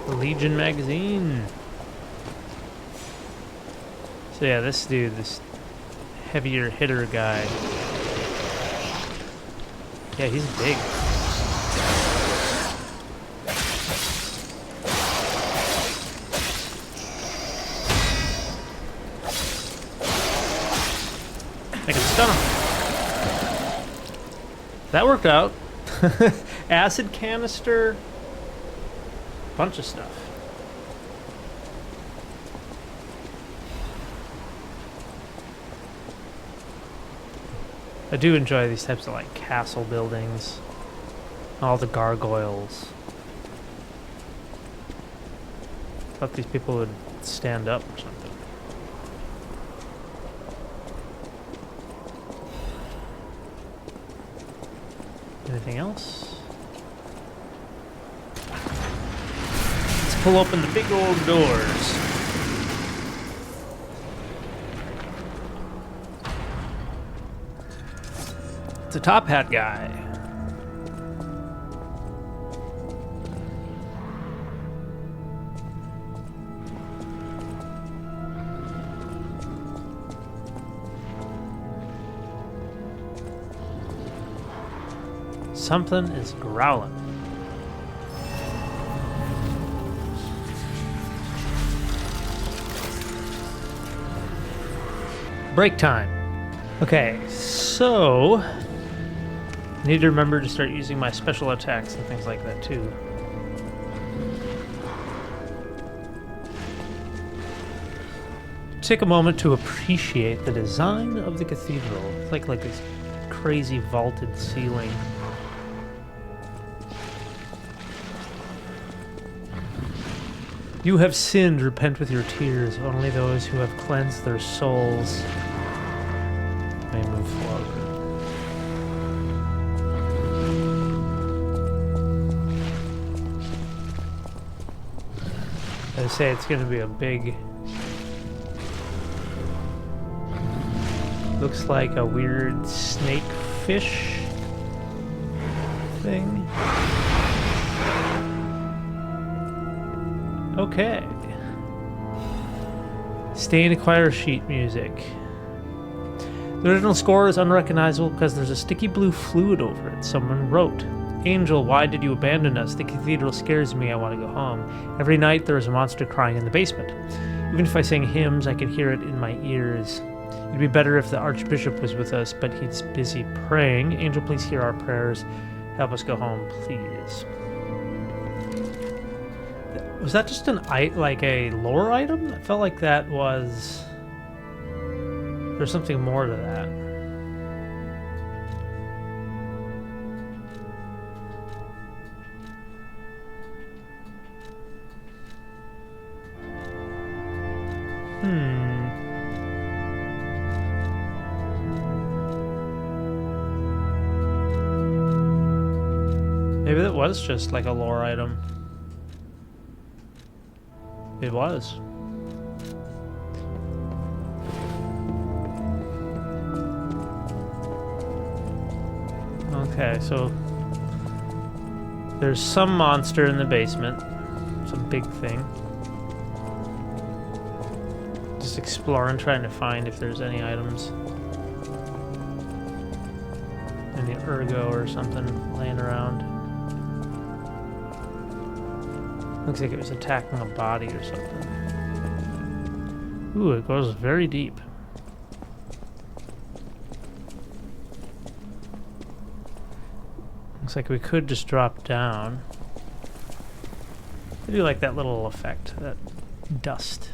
Legion magazine. So yeah, this dude, this heavier hitter guy. Yeah, he's big. I can stun him. That worked out. Acid canister. Bunch of stuff. I do enjoy these types of like castle buildings. All the gargoyles. Thought these people would stand up or something. Anything else? Pull open the big old doors. It's a top hat guy. Something is growling. break time. Okay, so I need to remember to start using my special attacks and things like that too. Take a moment to appreciate the design of the cathedral. It's like this crazy vaulted ceiling. You have sinned, repent with your tears. Only those who have cleansed their souls may move forward. I say it's going to be a big... Looks like a weird snake fish thing. Okay. Stained acquire sheet music. The original score is unrecognizable because there's a sticky blue fluid over it. Someone wrote, "Angel, why did you abandon us? The cathedral scares me. I want to go home. Every night there is a monster crying in the basement. Even if I sang hymns, I could hear it in my ears. It'd be better if the Archbishop was with us, but he's busy praying. Angel, please hear our prayers. Help us go home, please." Was that just like a lore item? I felt like that was... There's something more to that. Maybe that was just like a lore item. It was. Okay, so there's some monster in the basement, some big thing. Just exploring, trying to find if there's any items. Any ergo or something laying around. Looks like it was attacking a body or something. Ooh, it goes very deep. Looks like we could just drop down. I do like that little effect, that dust.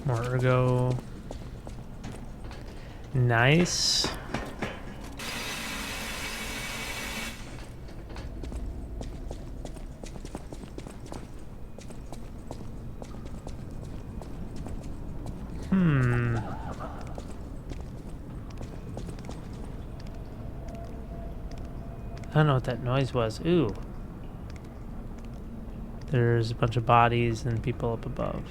More ergo. Nice. I don't know what that noise was. Ooh. There's a bunch of bodies and people up above.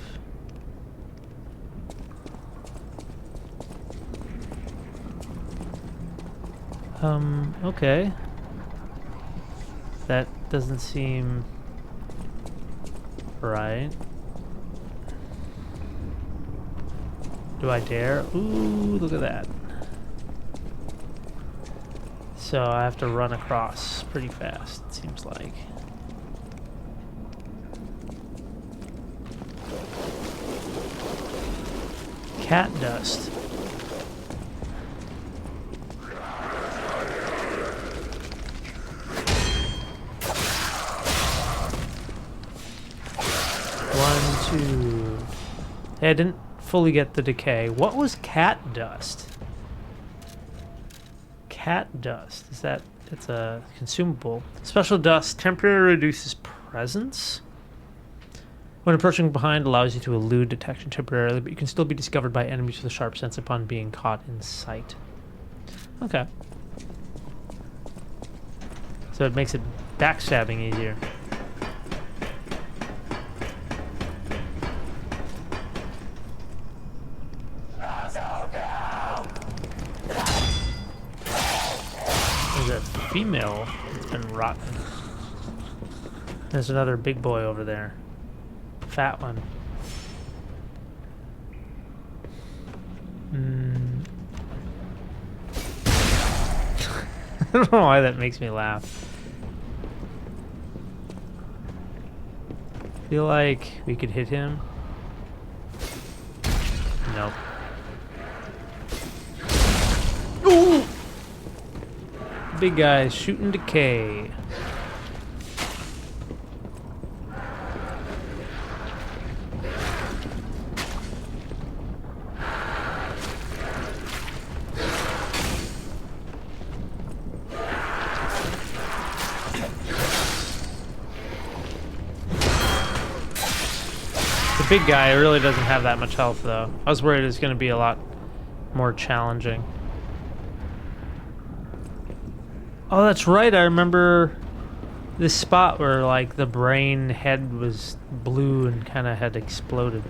Okay. That doesn't seem right. Do I dare? Ooh, look at that. So I have to run across pretty fast, it seems like. Cat dust. Hey, I didn't fully get the decay. What was cat dust? Cat dust. Is that... It's a consumable. Special dust temporarily reduces presence. When approaching behind, allows you to elude detection temporarily, but you can still be discovered by enemies with a sharp sense upon being caught in sight. Okay. So it makes it backstabbing easier. Female that's been rotten. There's another big boy over there. Fat one. don't know why that makes me laugh. Feel like we could hit him. Nope. Ooh! Big guy shooting decay. Big guy really doesn't have that much health, though. I was worried it was going to be a lot more challenging. Oh, that's right. I remember this spot where, like, the brain head was blue and kind of had exploded.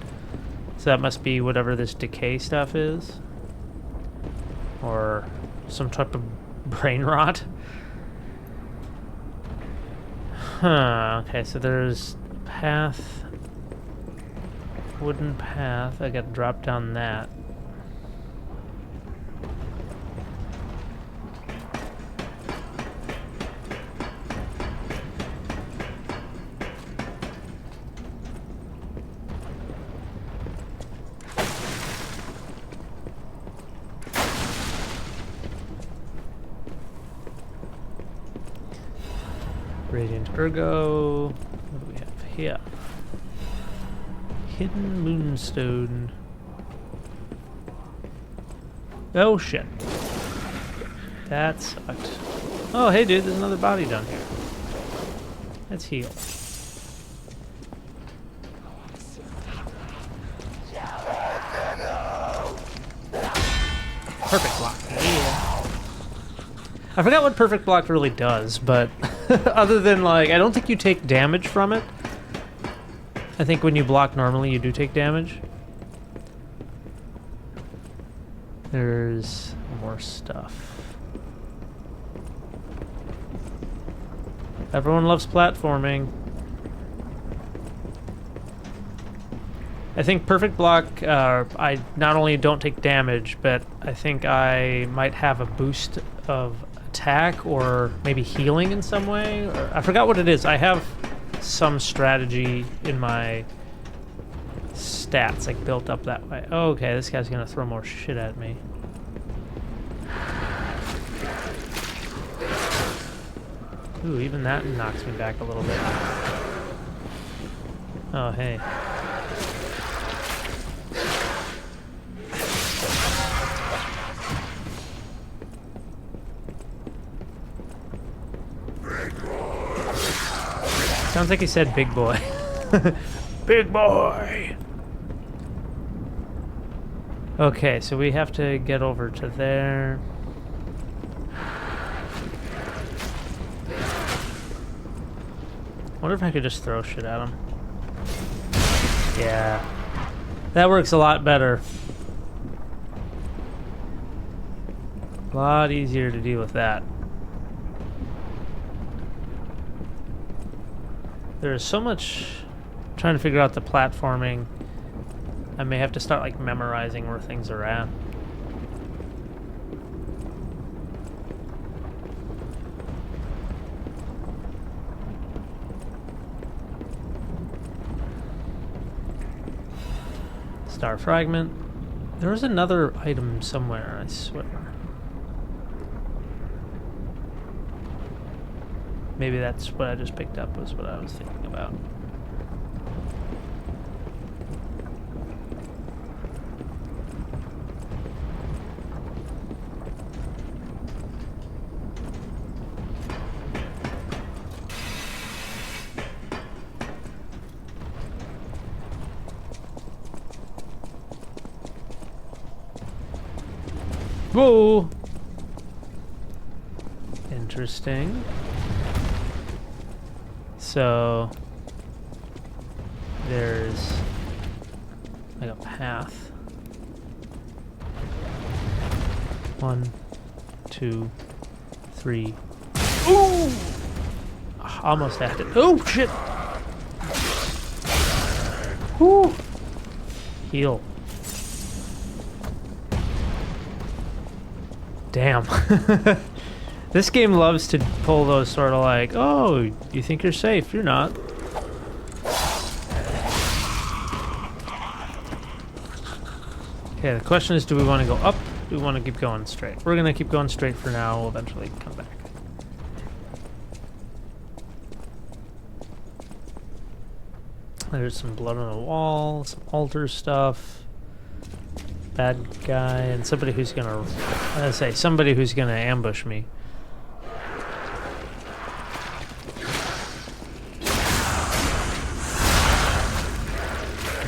So that must be whatever this decay stuff is. Or some type of brain rot. Huh. Okay, so there's a path. Wooden path. I gotta drop down that. Radiant Ergo. What do we have here? Hidden Moonstone. Oh shit. That sucked. Oh hey dude, there's another body down here. Let's heal. Perfect block. Yeah. I forgot what perfect block really does, but other than like, I don't think you take damage from it. I think when you block normally, you do take damage. There's more stuff. Everyone loves platforming. I think perfect block, I not only don't take damage, but I think I might have a boost of attack or maybe healing in some way. Or, I forgot what it is. I have some strategy in my stats like built up that way. Oh, okay, this guy's gonna throw more shit at me. Ooh, even that knocks me back a little bit. Oh, hey. Sounds like he said big boy. Big boy! Okay, so we have to get over to there. Wonder if I could just throw shit at him. Yeah. That works a lot better. A lot easier to deal with that. There's so much trying to figure out the platforming. I may have to start like memorizing where things are at. Star fragment. There was another item somewhere, I swear. Maybe that's what I just picked up was what I was thinking about. Whoa! Interesting. So there's like a path. 1, 2, 3. Ooh! Almost had it. Oh shit! Woo! Heal. Damn. This game loves to pull those sort of like, oh, you think you're safe, you're not. Okay, the question is, do we want to go up? Do we want to keep going straight? We're going to keep going straight for now. We'll eventually come back. There's some blood on the wall, some altar stuff. Bad guy, and somebody who's going to, somebody who's going to ambush me.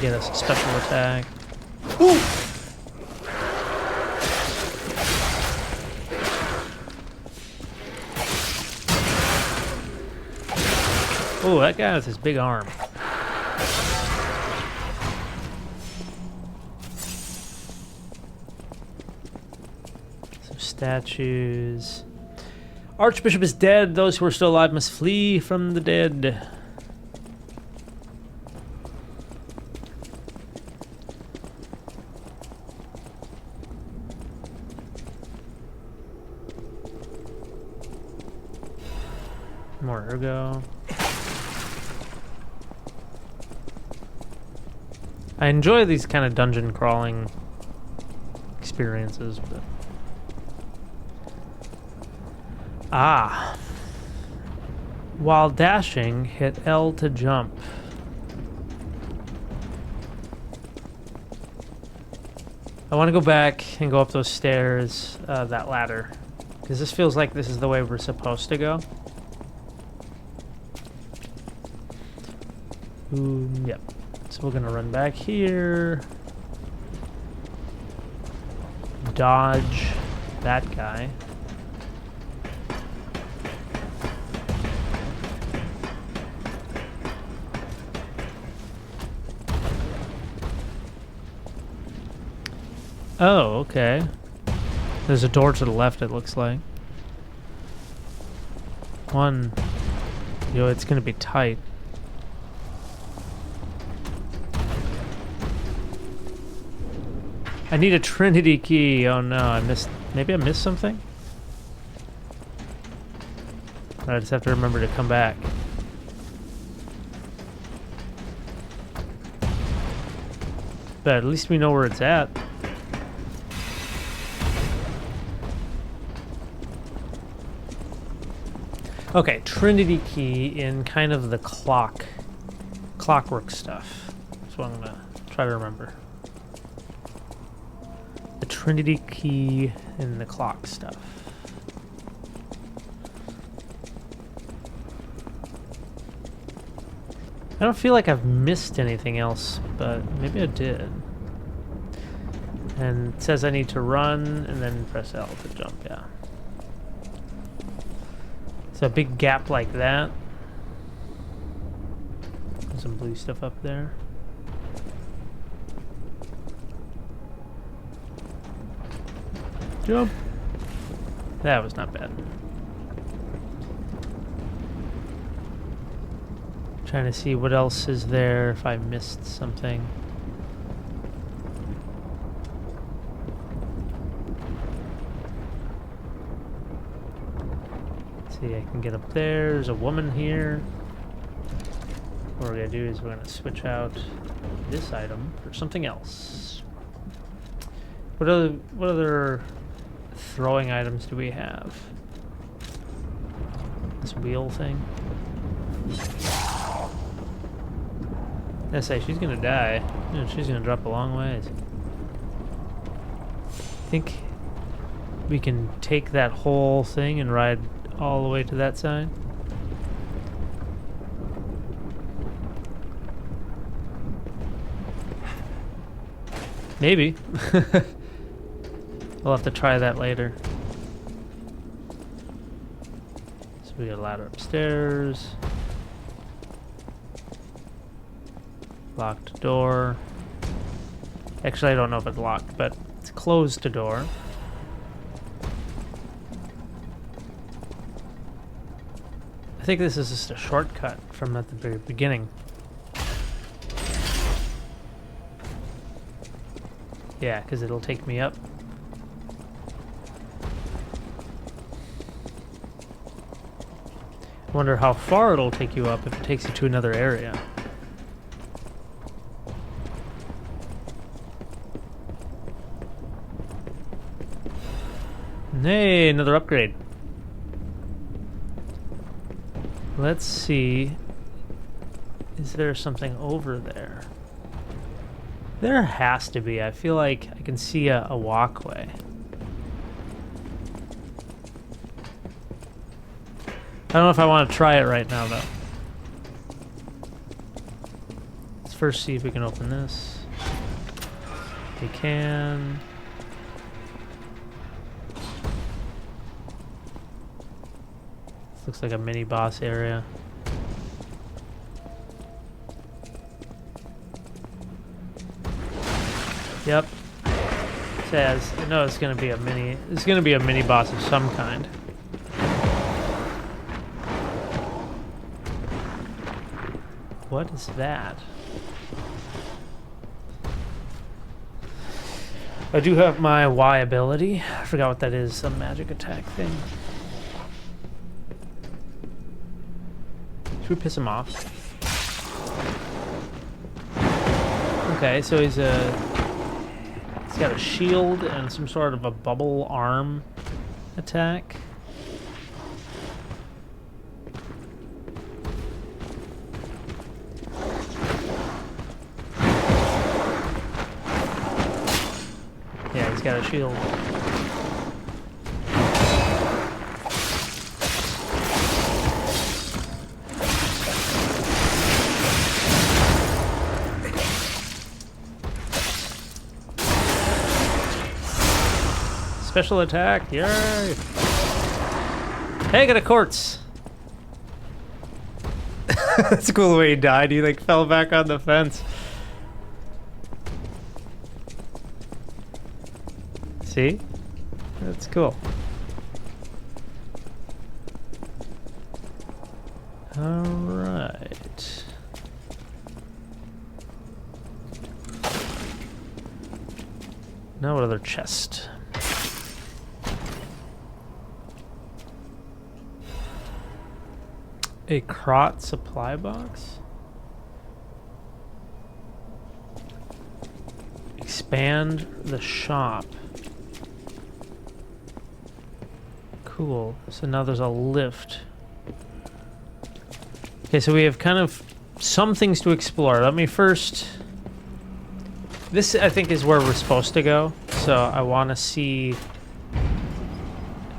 Get us a special attack. Ooh! Oh, that guy with his big arm. Some statues. Archbishop is dead. Those who are still alive must flee from the dead. More ergo. I enjoy these kind of dungeon crawling experiences, but while dashing, hit L to jump. I want to go back and go up those stairs, that ladder, because this feels like this is the way we're supposed to go. Ooh, yep. So we're gonna run back here. Dodge that guy. Oh, okay. There's a door to the left, it looks like. One. Yo, it's gonna be tight. I need a Trinity key. Oh no, I missed. Maybe I missed something? I just have to remember to come back. But at least we know where it's at. Okay, Trinity key in kind of the clockwork stuff. That's what I'm gonna try to remember. The Trinity key in the clock stuff. I don't feel like I've missed anything else, but maybe I did. And it says I need to run and then press L to jump, yeah. So a big gap like that. There's some blue stuff up there. Jump. That was not bad. Trying to see what else is there if I missed something. See, I can get up there. There's a woman here. What we're gonna do is we're gonna switch out this item for something else. What other throwing items do we have? This wheel thing. I say she's gonna die. Yeah, she's gonna drop a long ways. I think we can take that whole thing and ride all the way to that side. Maybe. We'll have to try that later. So we got a ladder upstairs. Locked door. Actually, I don't know if it's locked, but it's closed the door. I think this is just a shortcut from at the very beginning. Yeah, because it'll take me up. Wonder how far it'll take you up if it takes you to another area. Hey, another upgrade. Let's see. Is there something over there? There has to be. I feel like I can see a walkway. I don't know if I want to try it right now, though. Let's first see if we can open this. We can. This looks like a mini boss area. Yep. It says, I know it's gonna be a mini boss of some kind. What is that? I do have my Y ability. I forgot what that is, some magic attack thing. Should we piss him off? Okay, so he's got a shield and some sort of a bubble arm attack. Yeah, he's got a shield. Special attack, yay! Hey, I got a quartz! That's a cool way he died. He like fell back on the fence. See? That's cool. Alright. Now what other chest? A Krat supply box? Expand the shop. Cool. So now there's a lift. Okay, so we have kind of some things to explore. Let me first... This, I think, is where we're supposed to go. So I want to see...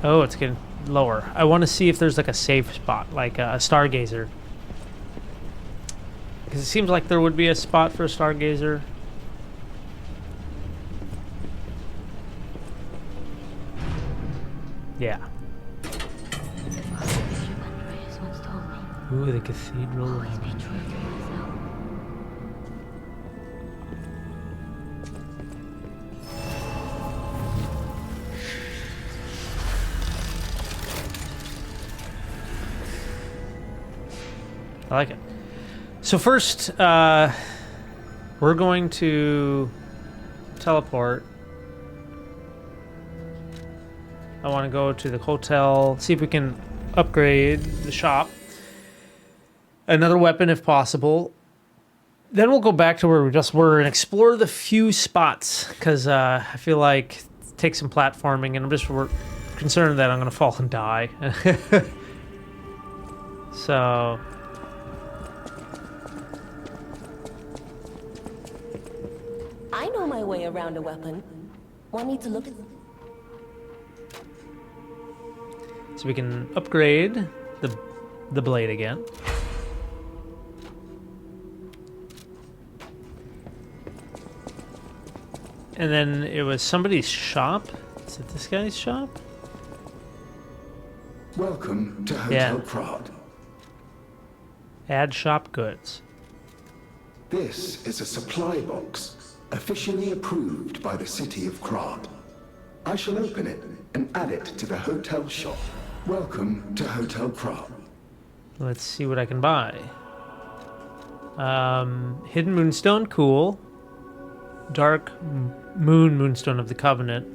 Oh, it's getting lower. I want to see if there's like a safe spot, like a stargazer. Because it seems like there would be a spot for a stargazer. Yeah. Ooh, the cathedral. I like it. So first, we're going to teleport. I want to go to the hotel, see if we can upgrade the shop. Another weapon if possible. Then we'll go back to where we just were and explore the few spots, because I feel like take some platforming, and I'm just concerned that I'm going to fall and die. So... I know my way around a weapon. Want me to look at... So we can upgrade the blade again. And then it was somebody's shop. Is it this guy's shop? Welcome to Hotel Krat. Add shop goods. This is a supply box, officially approved by the city of Krat. I shall open it and add it to the hotel shop. Welcome to Hotel Krat. Let's see what I can buy. Hidden Moonstone, cool. Dark Moonstone of the Covenant.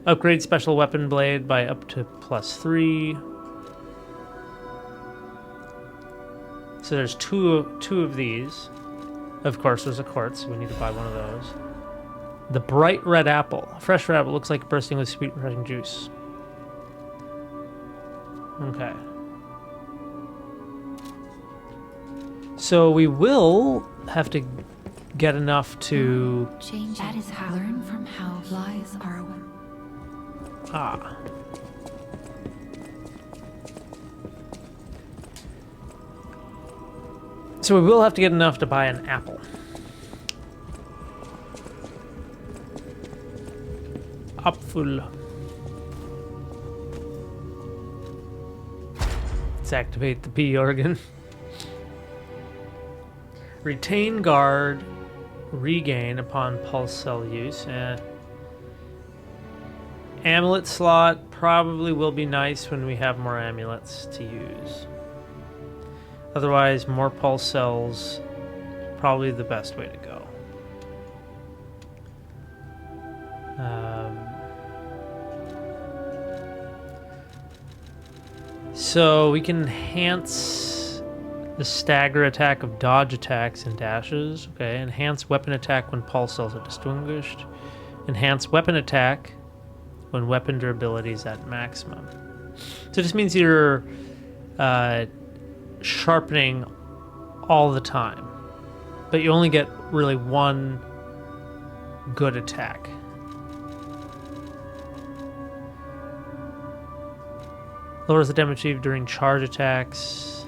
Upgrade special weapon blade by up to +3. So there's two of these. Of course, there's a quartz, so we need to buy one of those. The bright red apple. Fresh red apple looks like bursting with sweet, refreshing juice. Okay. So we will have to get enough to... Change. That is how. Learn from how lies are. Ah. So we will have to get enough to buy an apple. Apfel. Let's activate the P organ. Retain guard, regain upon pulse cell use. Amulet slot probably will be nice when we have more amulets to use. Otherwise, more pulse cells, probably the best way to go. So we can enhance the stagger attack of dodge attacks and dashes. Okay, enhance weapon attack when pulse cells are distinguished. Enhance weapon attack when weapon durability is at maximum. So this means you're sharpening all the time, but you only get really one good attack. Lowers the damage achieved during charge attacks.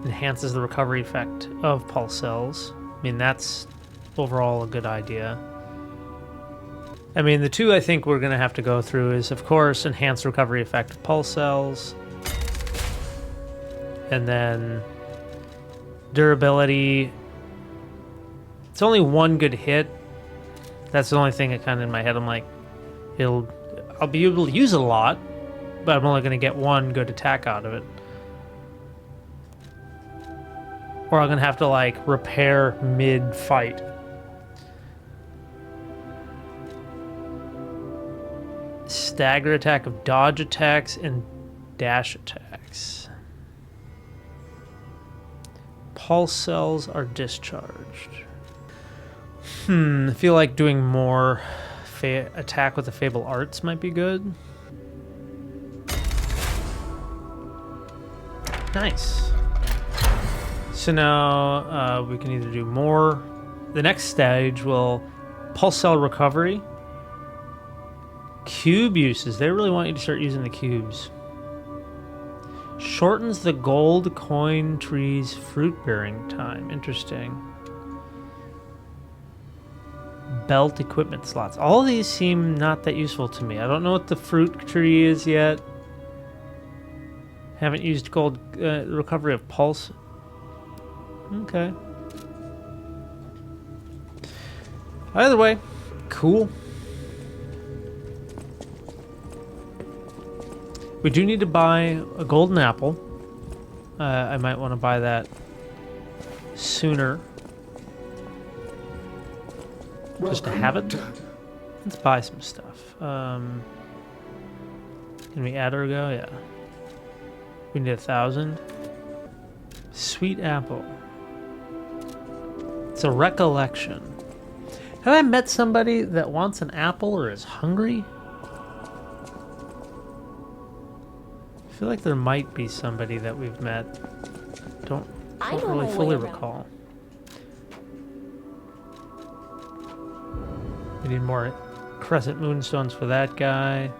Enhances the recovery effect of pulse cells. I mean, that's overall a good idea. I mean, the two I think we're going to have to go through is, of course, enhance recovery effect of pulse cells. And then durability. It's only one good hit. That's the only thing that kind of in my head. I'm like, I'll be able to use it a lot, but I'm only going to get one good attack out of it. Or I'm going to have to, like, repair mid-fight. Stagger attack of dodge attacks and dash attacks. Pulse cells are discharged. I feel like doing more attack with the Fable Arts might be good. Nice. So now we can either do more. The next stage will pulse cell recovery. Cube uses. They really want you to start using the cubes. Shortens the gold coin tree's fruit bearing time. Interesting. Belt equipment slots. All of these seem not that useful to me. I don't know what the fruit tree is yet. Haven't used gold recovery of pulse. Okay. Either way, cool. We do need to buy a golden apple. I might want to buy that sooner. Just to have it. Let's buy some stuff. Can we add or go? Yeah. We need 1,000. Sweet apple. It's a recollection. Have I met somebody that wants an apple or is hungry? I feel like there might be somebody that we've met. Don't really fully recall. We need more crescent moonstones for that guy.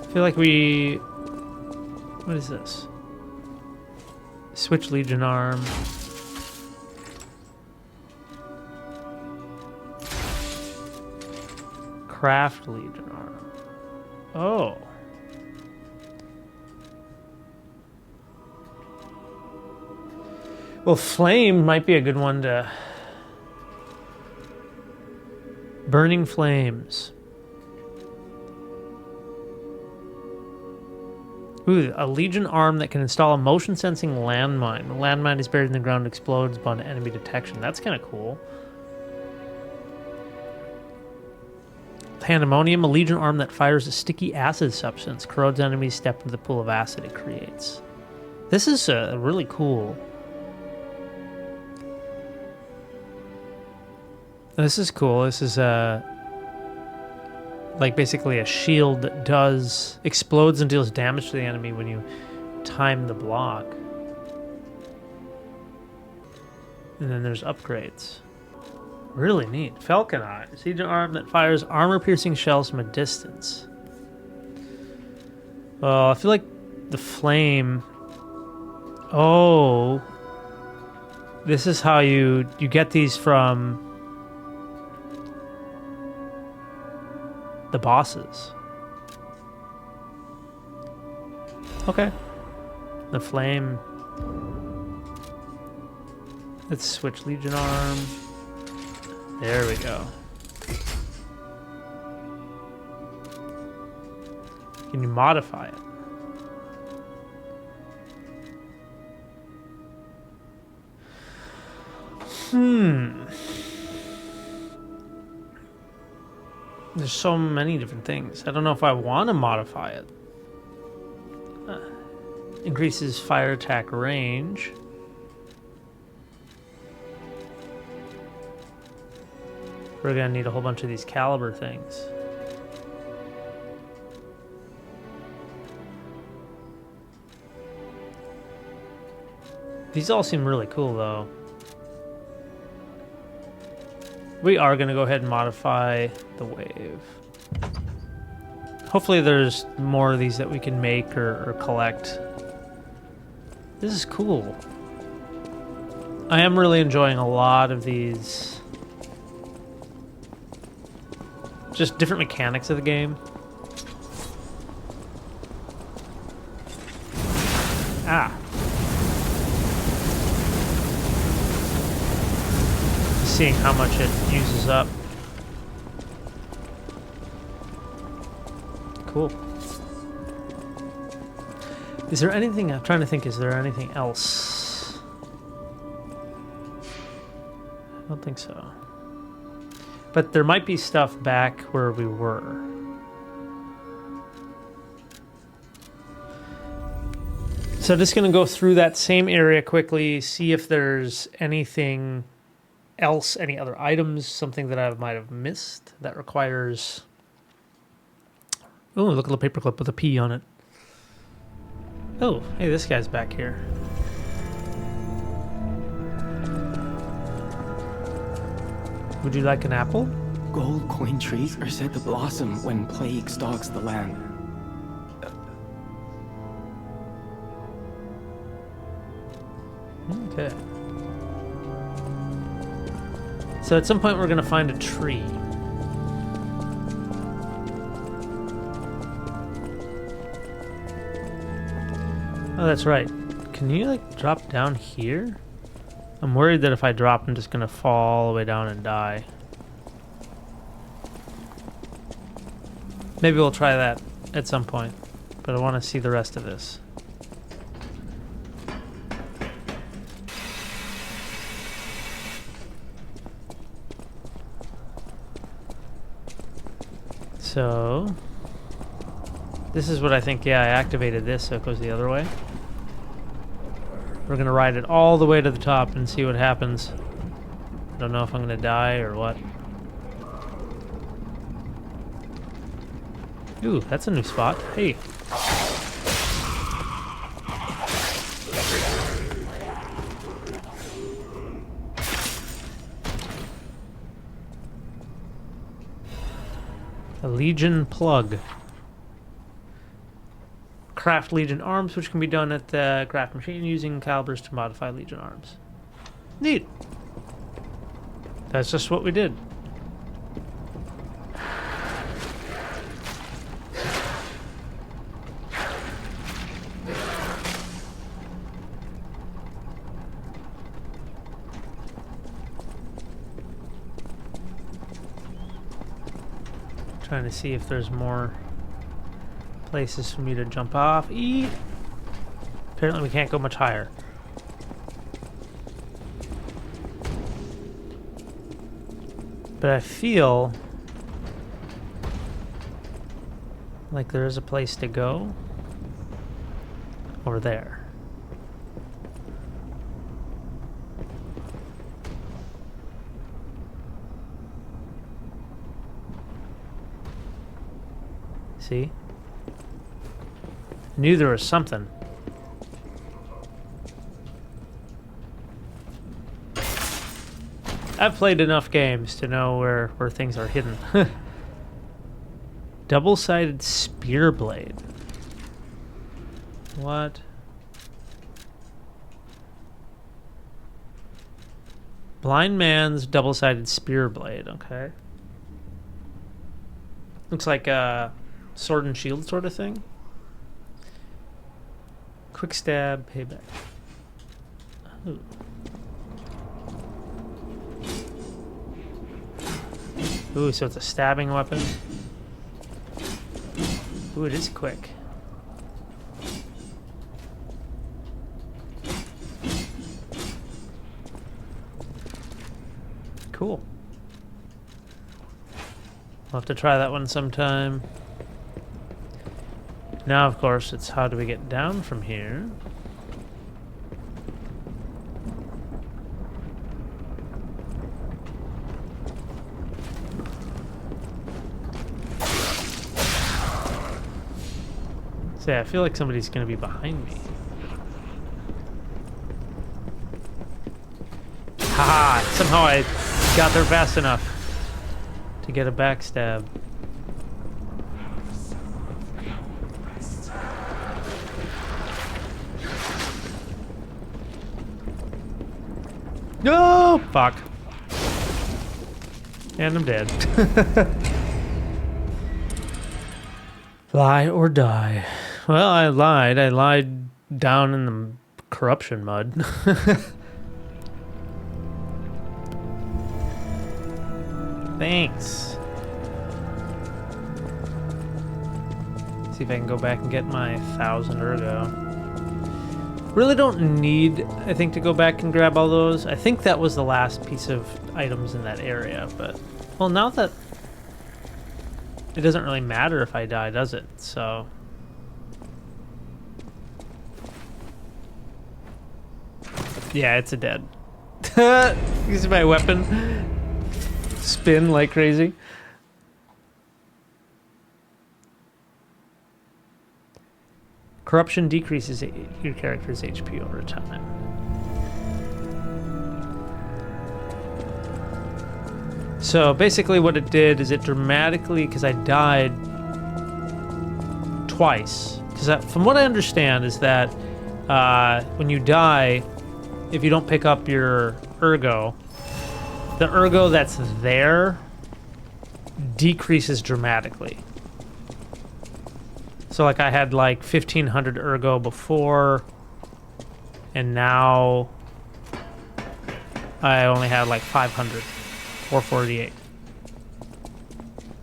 I feel like we... What is this? Switch Legion Arm. Craft Legion Arm. Oh. Well, Flame might be a good one to... Burning Flames. Ooh, a Legion arm that can install a motion-sensing landmine. The landmine is buried in the ground and explodes upon enemy detection. That's kind of cool. Pandemonium, a Legion arm that fires a sticky acid substance, corrodes enemies, step into the pool of acid it creates. This is really cool. This is cool. This is like basically a shield that explodes and deals damage to the enemy when you time the block. And then there's upgrades. Really neat. Falcon Eye. Siege arm that fires armor-piercing shells from a distance. Well, I feel like the flame... Oh. This is how you get these from the bosses. Okay. The flame. Let's switch Legion arm. There we go. Can you modify it? There's so many different things. I don't know if I want to modify it. Increases fire attack range. We're gonna need a whole bunch of these caliber things. These all seem really cool though. We are gonna go ahead and modify the wave. Hopefully there's more of these that we can make or collect. This is cool. I am really enjoying a lot of these. Just different mechanics of the game. Ah. Seeing how much it uses up. Cool. Is there anything, I'm trying to think, is there anything else? I don't think so. But there might be stuff back where we were. So just going to go through that same area quickly, see if there's anything else, any other items, something that I might have missed that requires... Oh, look at the paperclip with a P on it. Oh, hey, this guy's back here. Would you like an apple? Gold coin trees are said to blossom when plague stalks the land. Okay. So at some point we're going to find a tree. Oh, that's right. Can you, like, drop down here? I'm worried that if I drop, I'm just going to fall all the way down and die. Maybe we'll try that at some point, but I want to see the rest of this. So, this is what I think, yeah, I activated this so it goes the other way. We're gonna ride it all the way to the top and see what happens. I don't know if I'm gonna die or what. Ooh, that's a new spot. Hey. A Legion plug. Craft Legion arms, which can be done at the craft machine using calibers to modify Legion arms. Neat. That's just what we did. Trying to see if there's more places for me to jump off. Eat. Apparently we can't go much higher. But I feel like there is a place to go over there. See? Knew there was something. I've played enough games to know where things are hidden. Double-sided spear blade. What? Blind man's double-sided spear blade. Okay. Looks like a sword and shield sort of thing. Quick stab, payback. Ooh. Ooh, so it's a stabbing weapon. Ooh, it is quick. Cool. I'll have to try that one sometime. Now, of course, it's how do we get down from here? Say, I feel like somebody's gonna be behind me. Haha! Somehow I got there fast enough to get a backstab. No! Fuck. And I'm dead. Lie or die. Well, I lied. I lied down in the corruption mud. Thanks. See if I can go back and get my 1,000 ergo. Really don't need, I think, to go back and grab all those. I think that was the last piece of items in that area, but... Well, now that... It doesn't really matter if I die, does it? So... Yeah, it's a dead. Use my weapon. Spin like crazy. Corruption decreases your character's HP over time. So basically what it did is it dramatically, because I died twice. Because from what I understand is that when you die, if you don't pick up your ergo, the ergo that's there decreases dramatically. So like I had like 1,500 ergo before, and now I only had like 500 or 48.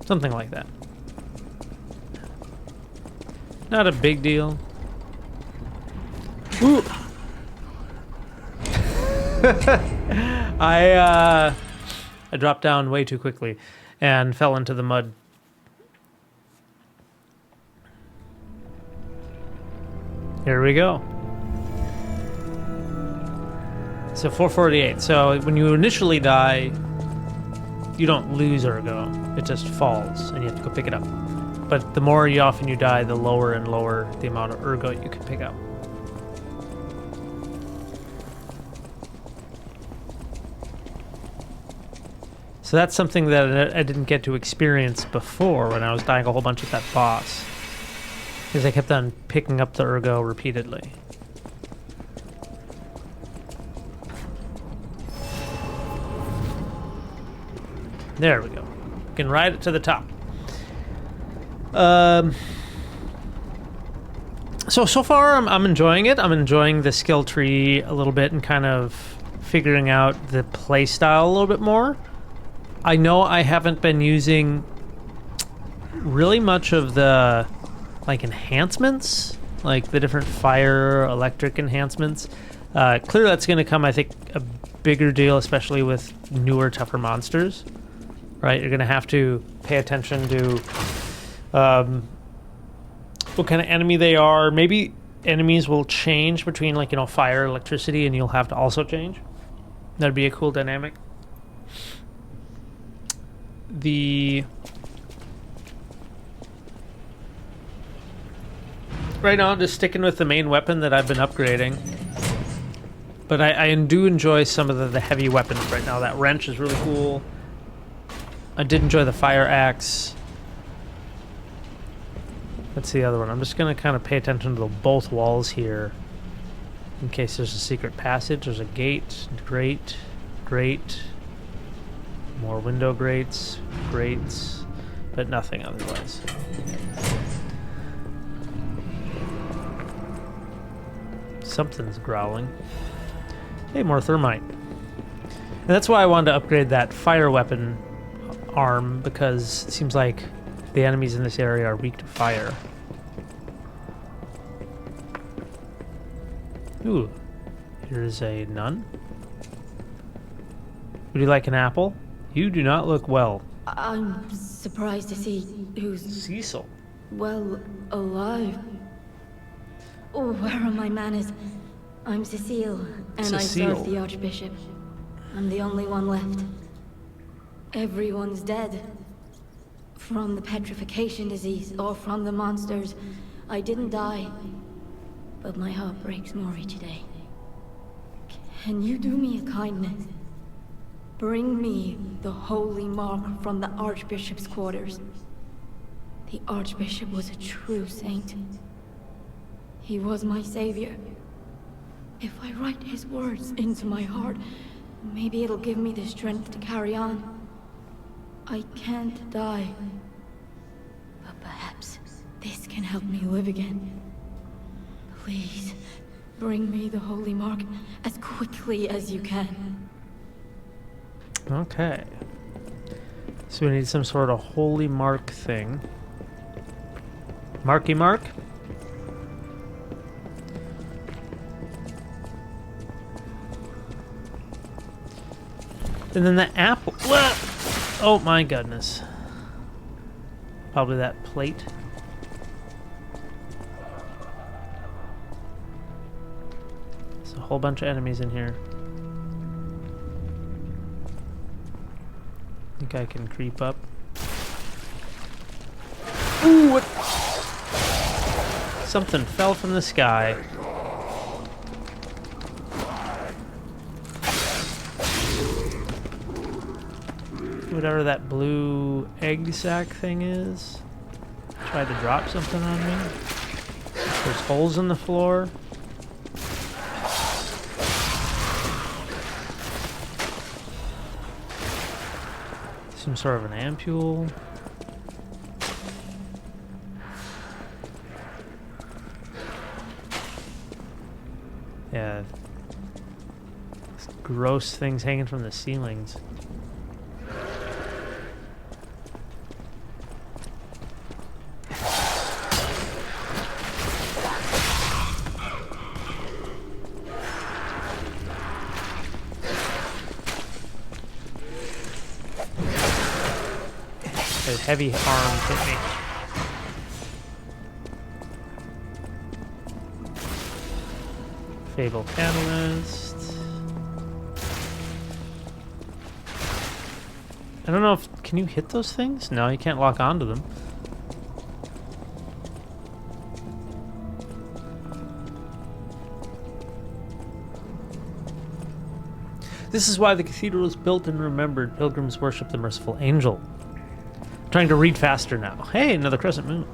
Something like that. Not a big deal. Ooh. I dropped down way too quickly and fell into the mud. Here we go. So 448. So when you initially die, you don't lose ergo. It just falls and you have to go pick it up. But the more often you die, the lower and lower the amount of ergo you can pick up. So that's something that I didn't get to experience before when I was dying a whole bunch at that boss. Because I kept on picking up the ergo repeatedly. There we go. You can ride it to the top. So far I'm enjoying it. I'm enjoying the skill tree a little bit and kind of figuring out the play style a little bit more. I know I haven't been using really much of the like enhancements, like the different fire, electric enhancements. Clearly that's going to come, I think, a bigger deal, especially with newer, tougher monsters, right? You're going to have to pay attention to what kind of enemy they are. Maybe enemies will change between, like, you know, fire, electricity, and you'll have to also change. That'd be a cool dynamic. Right now, I'm just sticking with the main weapon that I've been upgrading. But I do enjoy some of the heavy weapons right now. That wrench is really cool. I did enjoy the fire axe. That's the other one. I'm just going to kind of pay attention to both walls here. In case there's a secret passage. There's a gate. Grate. Grate. More window grates. Grates. But nothing otherwise. Something's growling. Hey, more thermite. And that's why I wanted to upgrade that fire weapon arm, because it seems like the enemies in this area are weak to fire. Ooh, here's a nun. Would you like an apple? You do not look well. I'm surprised to see who's... Cecil. well, alive. Oh, where are my manners? I'm Cecile, and I serve the Archbishop. I'm the only one left. Everyone's dead. From the petrification disease, or from the monsters. I didn't die. But my heart breaks more each day. Can you do me a kindness? Bring me the holy mark from the Archbishop's quarters. The Archbishop was a true saint. He was my savior. If I write his words into my heart, maybe it'll give me the strength to carry on. I can't die. But perhaps this can help me live again. Please, bring me the holy mark as quickly as you can. Okay. So we need some sort of holy mark thing. Marky Mark? And then the apple. What? Oh my goodness. Probably that plate. There's a whole bunch of enemies in here. I think I can creep up. Ooh, what? Something fell from the sky. Whatever that blue egg sack thing is. Tried to drop something on me. There's holes in the floor. Some sort of an ampule. Yeah. Gross things hanging from the ceilings. Heavy arm hit me. Fable Catalyst. I don't know if... Can you hit those things? No, you can't lock onto them. This is why the cathedral is built and remembered. Pilgrims worship the merciful angel. I'm trying to read faster now. Hey, another crescent moon.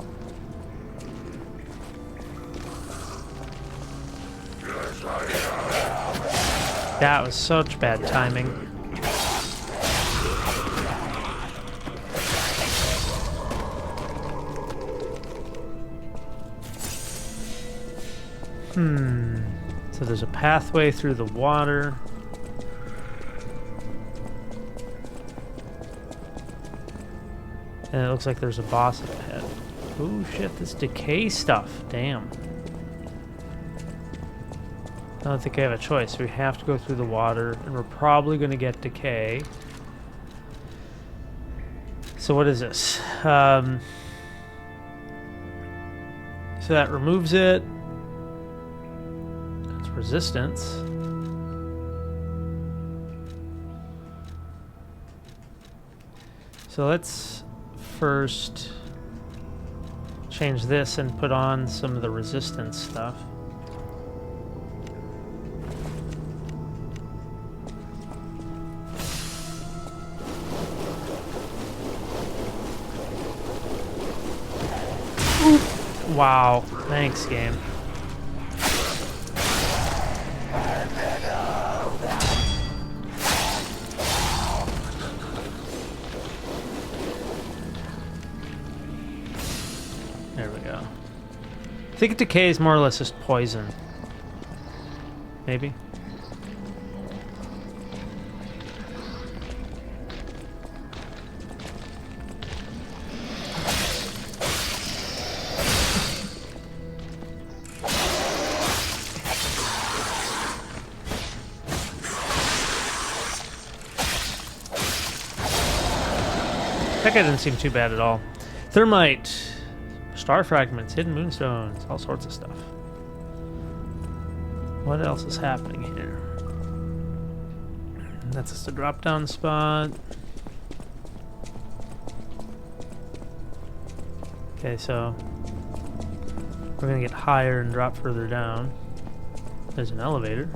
That was such bad timing. So there's a pathway through the water. And it looks like there's a boss up ahead. Oh shit, this decay stuff. Damn. I don't think I have a choice. We have to go through the water, and we're probably going to get decay. So what is this? So that removes it. That's resistance. So let's first change this and put on some of the resistance stuff. Wow, thanks, game. There we go. I think decay is more or less just poison. Maybe. That guy didn't seem too bad at all. Thermite, star fragments, hidden moonstones, all sorts of stuff. What else is happening here? That's just a drop-down spot. Okay, so we're gonna get higher and drop further down. There's an elevator.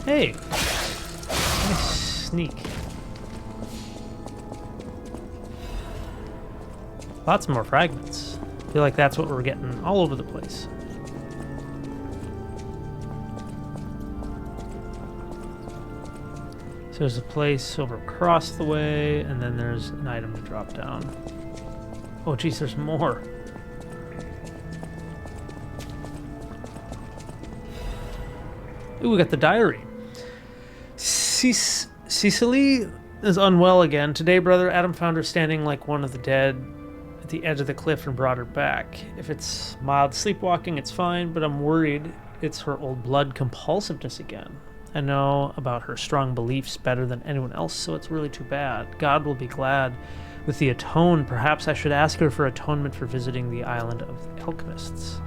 Hey! Nice sneak. Lots more fragments. I feel like that's what we're getting all over the place. So there's a place over across the way, and then there's an item to drop down. Oh geez, there's more. Ooh, we got the diary. Cecily is unwell again. Today, brother Adam found her standing like one of the dead at the edge of the cliff and brought her back. If it's mild sleepwalking, it's fine, but I'm worried it's her old blood compulsiveness again. I know about her strong beliefs better than anyone else, so it's really too bad. God will be glad with the atone. Perhaps I should ask her for atonement for visiting the island of the alchemists.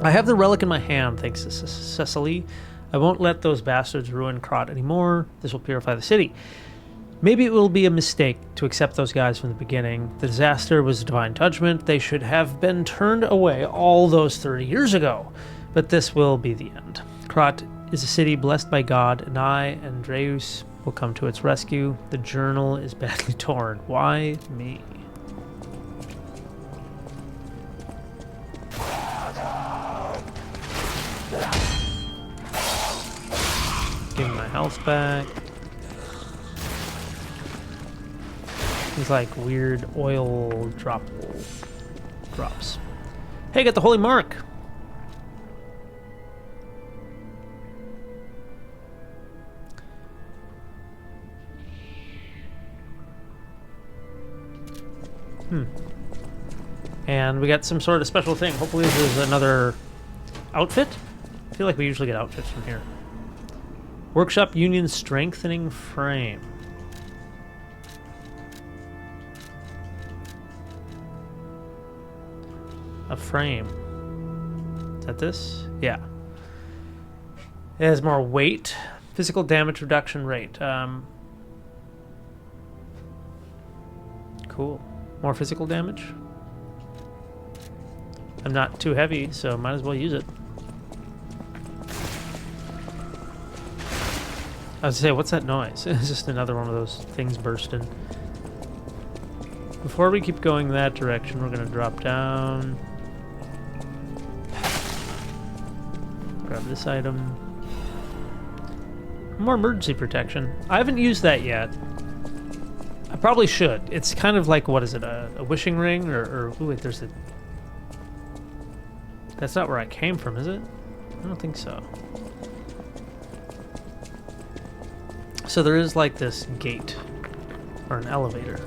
I have the relic in my hand, thanks to Cecily. I won't let those bastards ruin Krat anymore. This will purify the city. Maybe it will be a mistake to accept those guys from the beginning. The disaster was divine judgment. They should have been turned away all those 30 years ago. But this will be the end. Krat is a city blessed by God, and I, Andreus, will come to its rescue. The journal is badly torn. Why me? Give me my health back. These like weird oil drops. Hey, got the holy mark. And we got some sort of special thing. Hopefully there's another outfit. I feel like we usually get outfits from here. Workshop Union Strengthening Frame. A frame. Is that this? Yeah. It has more weight. Physical damage reduction rate. Cool. More physical damage. I'm not too heavy, so might as well use it. I was gonna say, what's that noise? It's just another one of those things bursting. Before we keep going that direction, we're gonna drop down. Grab this item. More emergency protection. I haven't used that yet. I probably should. It's kind of like, what is it, a wishing ring? Or ooh, wait, there's a... That's not where I came from, is it? I don't think so. So there is like this gate, or an elevator.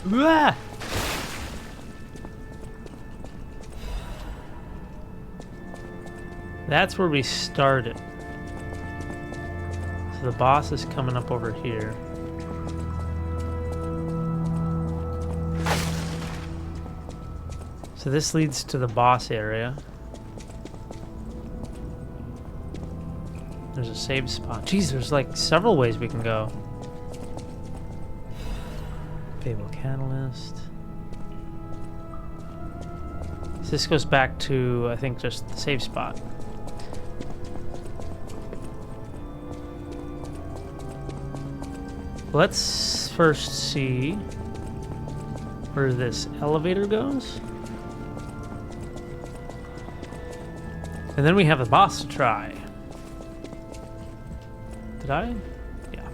Blah! That's where we started. So the boss is coming up over here. So this leads to the boss area. There's a save spot. Jeez, there's like several ways we can go. Fable Catalyst. So this goes back to, I think, just the save spot. Let's first see where this elevator goes. And then we have the boss to try. Did I? Yeah.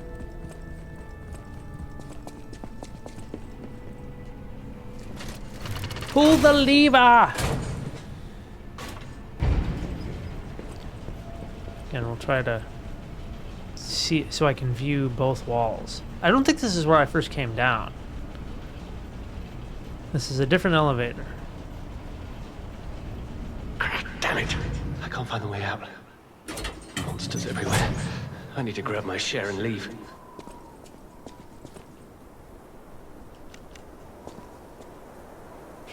Pull the lever! And we'll try to see so I can view both walls. I don't think this is where I first came down. This is a different elevator. Damn it! I can't find the way out. Monsters everywhere. I need to grab my share and leave.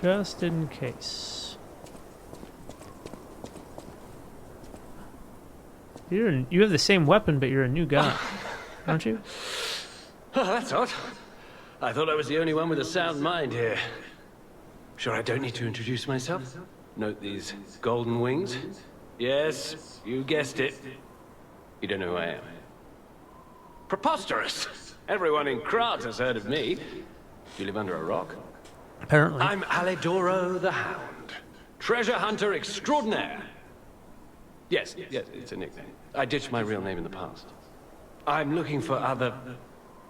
Just in case. You have the same weapon, but you're a new guy, aren't you? Oh, that's odd. I thought I was the only one with a sound mind here. Sure I don't need to introduce myself? Note these golden wings? Yes, you guessed it. You don't know who I am. Preposterous! Everyone in Krat has heard of me. Do you live under a rock? Apparently. I'm Alidoro the Hound. Treasure hunter extraordinaire. Yes, it's a nickname. I ditched my real name in the past. I'm looking for other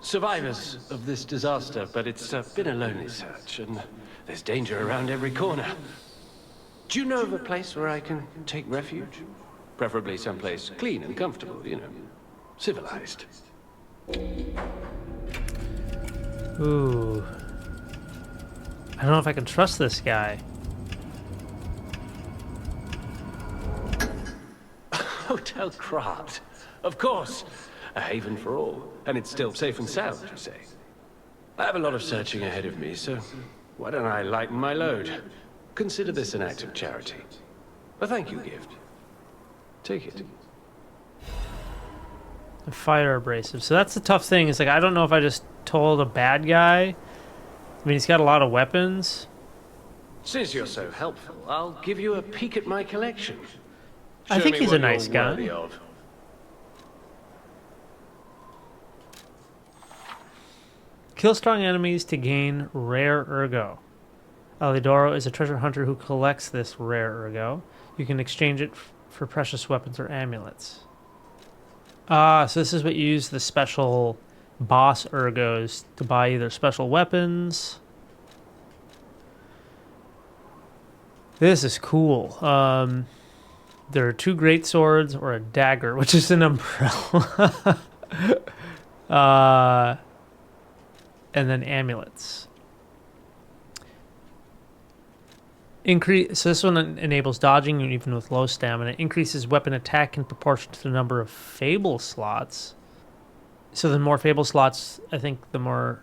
survivors of this disaster, but it's been a lonely search, and there's danger around every corner. Do you know of a place where I can take refuge? Preferably someplace clean and comfortable, you know, civilized. Ooh. I don't know if I can trust this guy. Hotel Krat. Of course. A haven for all. And it's still safe and sound, you say? I have a lot of searching ahead of me, so why don't I lighten my load? Consider this an act of charity. A thank you gift. Take it. A fire abrasive. So that's the tough thing. Is like, I don't know if I just told a bad guy. I mean, he's got a lot of weapons. Since you're so helpful, I'll give you a peek at my collection. I think he's a nice guy. Kill strong enemies to gain rare ergo. Alidoro is a treasure hunter who collects this rare ergo. You can exchange it for precious weapons or amulets. So this is what you use the special boss ergos to buy either special weapons. This is cool. There are 2 great swords or a dagger, which is an umbrella. And then amulets. So this one enables dodging even with low stamina. Increases weapon attack in proportion to the number of fable slots. So the more fable slots, I think the more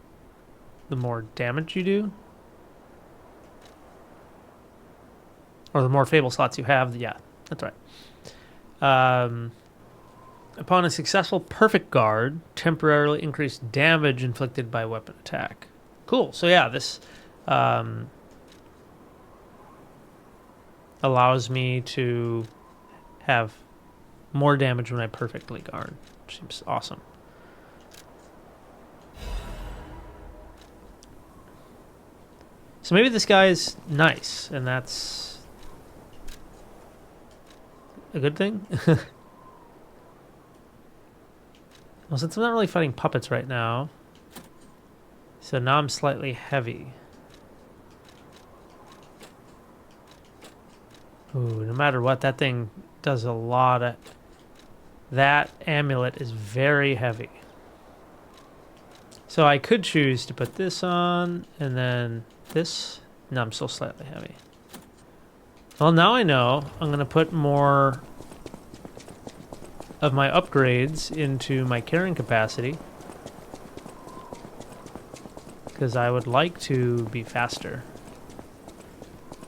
damage you do. Or the more fable slots you have, yeah, that's right. Upon a successful perfect guard, temporarily increase damage inflicted by weapon attack. Cool. So yeah, this allows me to have more damage when I perfectly guard, which seems awesome. So maybe this guy is nice, and that's a good thing. Well, since I'm not really fighting puppets right now, so now I'm slightly heavy. Ooh, no matter what, that thing does a lot of... That amulet is very heavy. So I could choose to put this on and then this. No, I'm still slightly heavy. Well, now I know I'm going to put more of my upgrades into my carrying capacity because I would like to be faster.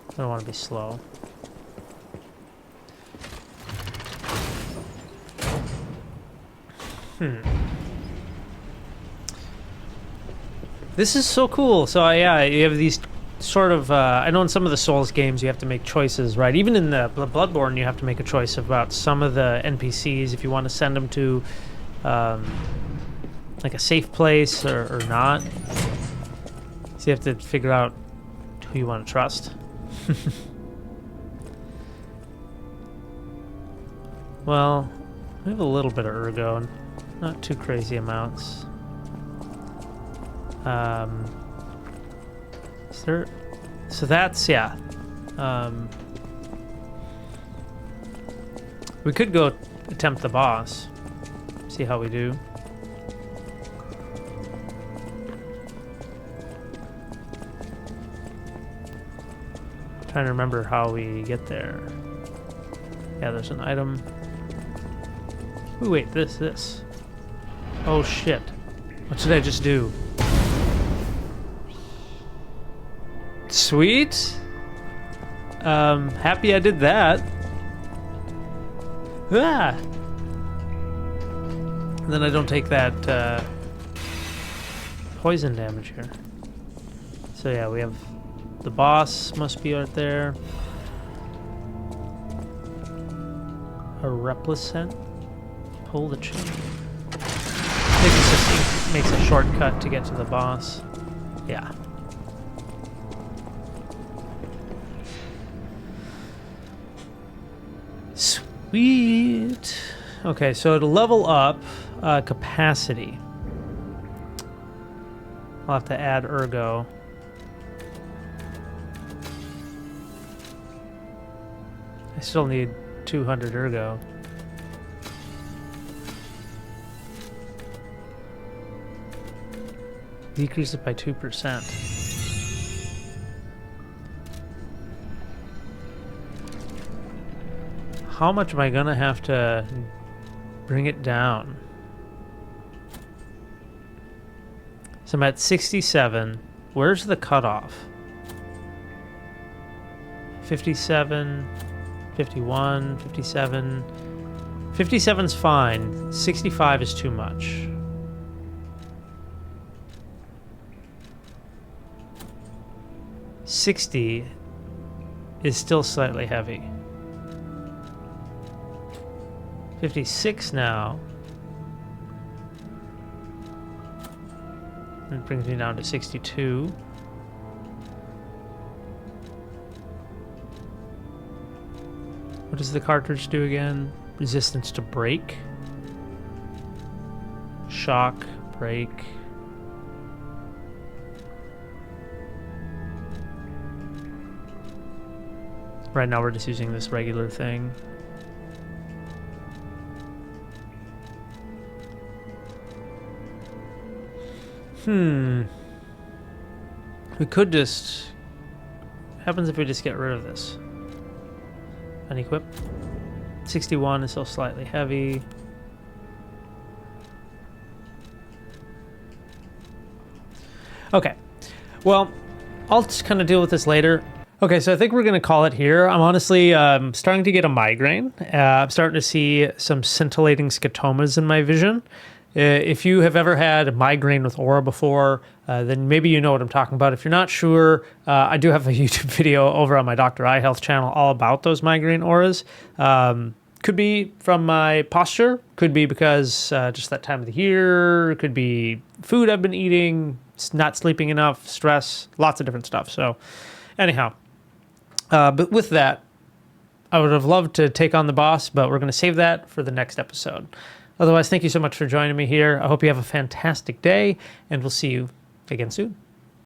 I don't want to be slow. This is so cool. So yeah, you have these sort of, I know in some of the Souls games you have to make choices, right? Even in the Bloodborne you have to make a choice about some of the NPCs if you want to send them to like a safe place or not. So you have to figure out who you want to trust. Well, we have a little bit of ergo, not too crazy amounts. Is there, so that's, yeah. We could go attempt the boss, see how we do. Trying to remember how we get there. Yeah, there's an item. Ooh, wait, this. Oh shit. What did I just do? Sweet. Happy I did that. Ah! And then I don't take that poison damage here. So yeah, we have the boss must be right there. A replicent. Pull the chain. I think this just makes a shortcut to get to the boss. Yeah. Sweet. Okay, so to level up capacity, I'll have to add ergo. I still need 200 ergo. Decrease it by 2%. How much am I gonna have to bring it down? So I'm at 67. Where's the cutoff? 57, 51, 57. 57's fine. 65 is too much. $60 is still slightly heavy. 56 now. It brings me down to 62. What does the cartridge do again? Resistance to break. Shock, break. Right now we're just using this regular thing. We could just... What happens if we just get rid of this? Unequip. 61 is still slightly heavy. Okay. Well, I'll just kind of deal with this later. Okay, so I think we're going to call it here. I'm honestly starting to get a migraine. I'm starting to see some scintillating scotomas in my vision. If you have ever had a migraine with aura before, then maybe you know what I'm talking about. If you're not sure, I do have a YouTube video over on my Dr. Eye Health channel all about those migraine auras. Could be from my posture, could be because just that time of the year, could be food I've been eating, not sleeping enough, stress, lots of different stuff. So anyhow, but with that, I would have loved to take on the boss, but we're going to save that for the next episode. Otherwise, thank you so much for joining me here. I hope you have a fantastic day, and we'll see you again soon.